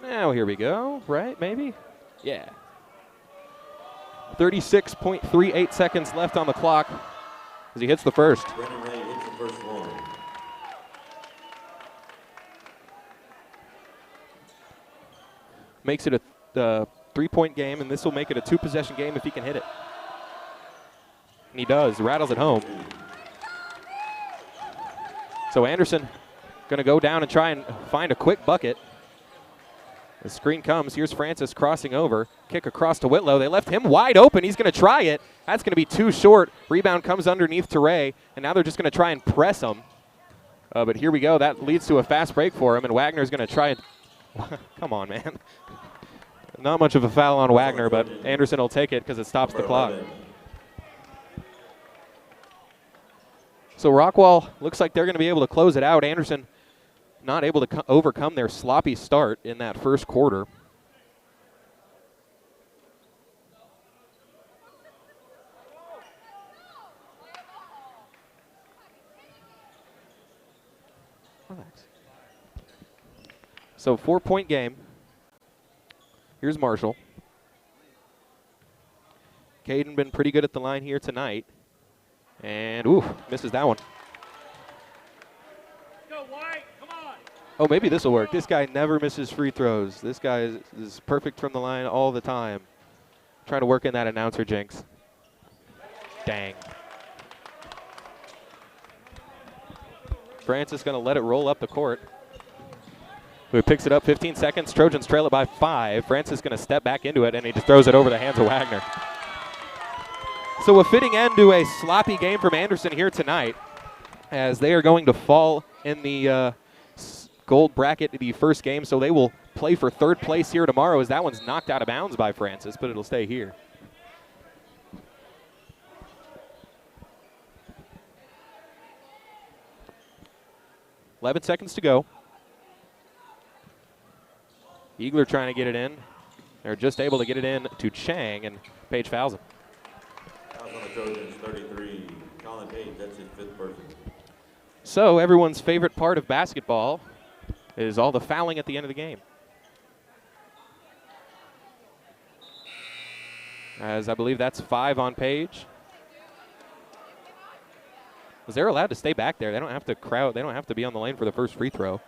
Now here we go, right, maybe? Yeah. 36.38 seconds left on the clock as he hits the first. Brennan Ray hits the first one. Makes it a 3-point game, and this will make it a 2-possession game if he can hit it. And he does, rattles it home. So Anderson going to go down and try and find a quick bucket. The screen comes. Here's Francis crossing over. Kick across to Whitlow. They left him wide open. He's going to try it. That's going to be too short. Rebound comes underneath to Ray, and now they're just going to try and press him. But here we go. That leads to a fast break for him, and Wagner's going to try and come on, man. Not much of a foul on Wagner, but Anderson will take it because it stops the clock. So Rockwall looks like they're going to be able to close it out. Anderson not able to overcome their sloppy start in that first quarter. Relax. So 4-point game. Here's Marshall. Caden been pretty good at the line here tonight. And, ooh, misses that one. Oh, maybe this will work. This guy never misses free throws. This guy is perfect from the line all the time. Trying to work in that announcer jinx. Dang. Francis going to let it roll up the court. Who picks it up, 15 seconds. Trojans trail it by 5. Francis going to step back into it, and he just throws it over the hands of Wagner. So a fitting end to a sloppy game from Anderson here tonight, as they are going to fall in the gold bracket the first game, so they will play for 3rd place here tomorrow, as that one's knocked out of bounds by Francis, but it'll stay here. .11 seconds to go. Eagler trying to get it in. They're just able to get it in to Chang, and Page fouls him. Fouls on the Trojans, 33. Colin Page, that's his 5th person. So everyone's favorite part of basketball is all the fouling at the end of the game. As I believe that's 5 on Page. Because they're allowed to stay back there. They don't have to crowd. They don't have to be on the lane for the first free throw.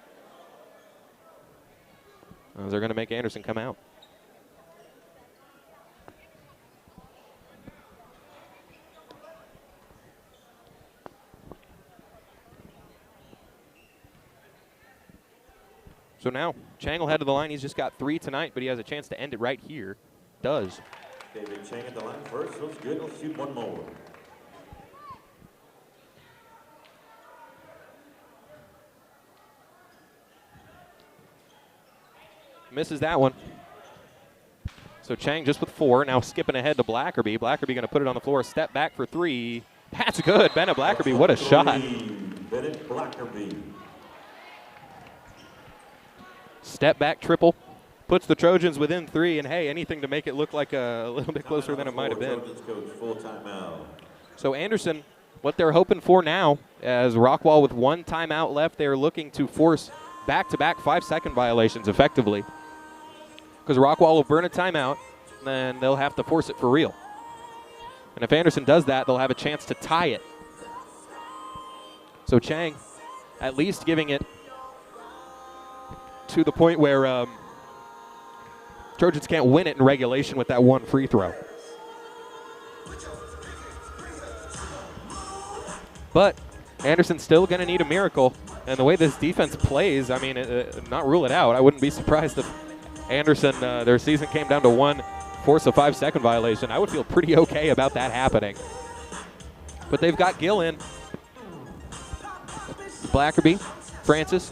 They're going to make Anderson come out. So now, Chang will head to the line. He's just got 3 tonight, but he has a chance to end it right here. Does. David Chang at the line first. Looks good. He'll shoot one more. Misses that one. So Chang just with 4. Now skipping ahead to Blackerby. Blackerby going to put it on the floor. Step back for 3. That's good. Bennett Blackerby, what a shot. Bennett Blackerby. Step back triple. puts the Trojans within 3, and hey, anything to make it look like a little bit closer than it might have been. Trojans coach, full timeout. So Anderson, what they're hoping for now, as Rockwall with 1 timeout left, they're looking to force back-to-back 5-second violations effectively. Because Rockwall will burn a timeout, and then they'll have to force it for real. And if Anderson does that, they'll have a chance to tie it. So Chang at least giving it to the point where Trojans can't win it in regulation with that 1 free throw. But Anderson's still going to need a miracle. And the way this defense plays, I mean, not rule it out. I wouldn't be surprised if Anderson, their season came down to 1 force a 5-second violation. I would feel pretty okay about that happening. But they've got Gill in. Blackerby, Francis,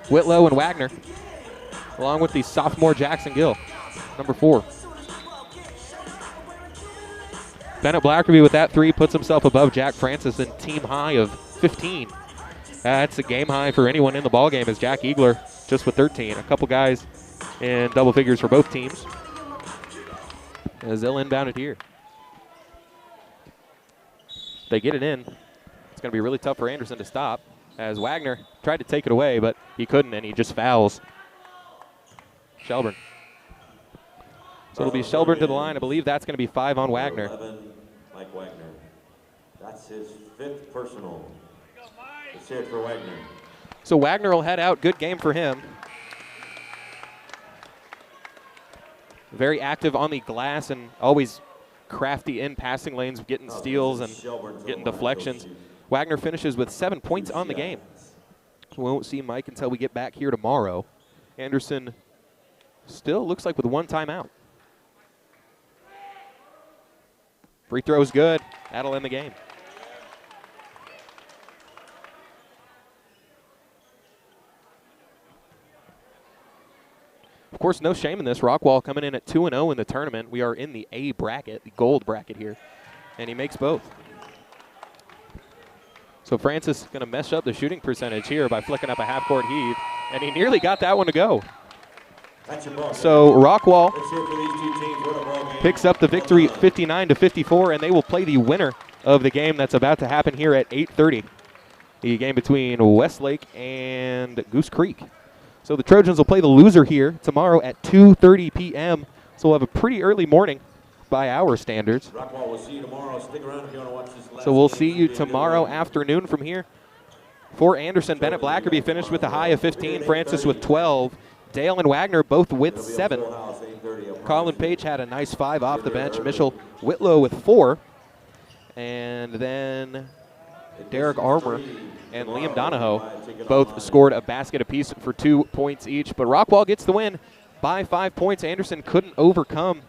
Whitlow, and Wagner, along with the sophomore Jackson Gill, number 4. Bennett Blackerby with that 3 puts himself above Jack Francis in team high of 15. That's a game high for anyone in the ballgame, as Jack Eagler just with 13. A couple guys in double figures for both teams, as they'll inbound it here. They get it in. It's going to be really tough for Anderson to stop, as Wagner tried to take it away, but he couldn't, and he just fouls Shelburne. So it'll be Shelburne to the line. I believe that's going to be 5 on Wagner. 11, Mike Wagner. That's his 5th personal. Let's hear it for Wagner. So Wagner will head out. Good game for him. Very active on the glass and always crafty in passing lanes, getting steals and getting deflections. Wagner finishes with 7 points on the game. We won't see Mike until we get back here tomorrow. Anderson still looks like with 1 timeout. Free throw's good. That'll end the game. Of course, no shame in this. Rockwall coming in at 2-0 in the tournament. We are in the A bracket, the gold bracket here, and he makes both. So Francis going to mess up the shooting percentage here by flicking up a half-court heave, and he nearly got that one to go. So Rockwall picks up the victory 59-54, and they will play the winner of the game that's about to happen here at 8:30. The game between Westlake and Goose Creek. So the Trojans will play the loser here tomorrow at 2:30 p.m. So we'll have a pretty early morning by our standards. Rockwall, we'll see you tomorrow. Stick around if you want to watch this last So we'll game. see you tomorrow afternoon from here. For Anderson, Bennett Blackerby finished with a high of 15, Francis with 12, Dale and Wagner both with 7. Colin Page had a nice 5 off the bench. Mitchell Whitlow with 4. And then Derek Armour and Liam Donahoe both scored a basket apiece for 2 points each. But Rockwall gets the win by 5 points. Anderson couldn't overcome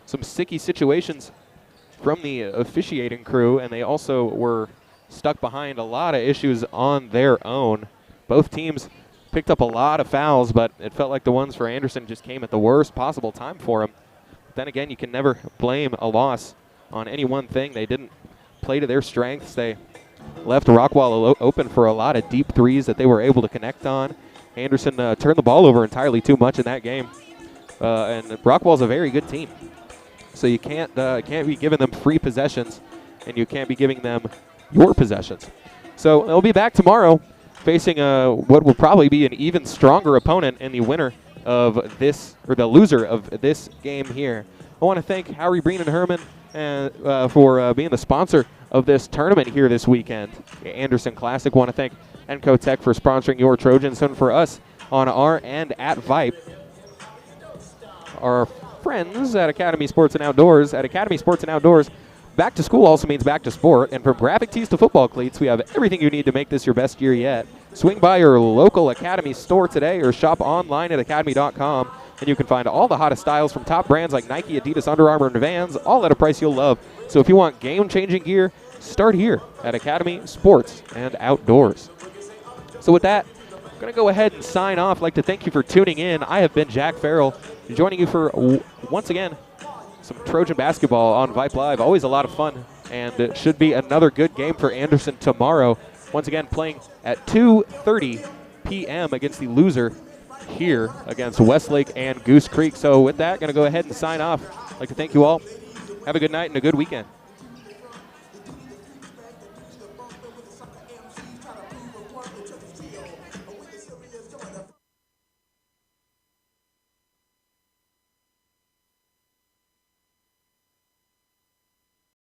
some sticky situations from the officiating crew, and they also were stuck behind a lot of issues on their own. Both teams picked up a lot of fouls, but it felt like the ones for Anderson just came at the worst possible time for him. But then again, you can never blame a loss on any one thing. They didn't play to their strengths. They left Rockwall open for a lot of deep threes that they were able to connect on. Anderson turned the ball over entirely too much in that game. And Rockwall's a very good team. So you can't be giving them free possessions, and you can't be giving them your possessions. So they'll be back tomorrow facing what will probably be an even stronger opponent in the winner of this, or the loser of this game here. I want to thank Howie Breen and Herman for being the sponsor of this tournament here this weekend. Anderson Classic. Want to thank Enco Tech for sponsoring your Trojans, and for us on our end at Vype, our friends at Academy Sports and Outdoors. At Academy Sports and Outdoors, back to school also means back to sport, and from graphic tees to football cleats, we have everything you need to make this your best year yet. Swing by your local Academy store today or shop online at academy.com, and you can find all the hottest styles from top brands like Nike, Adidas, Under Armour, and Vans, all at a price you'll love. So if you want game-changing gear, start here at Academy Sports and Outdoors. So with that, I'm going to go ahead and sign off. I'd like to thank you for tuning in. I have been Jack Farrell, joining you for, once again, some Trojan basketball on Vype Live. Always a lot of fun, and it should be another good game for Anderson tomorrow. Once again, playing at 2:30 p.m. against the loser here against Westlake and Goose Creek. So with that, going to go ahead and sign off. I'd like to thank you all. Have a good night and a good weekend.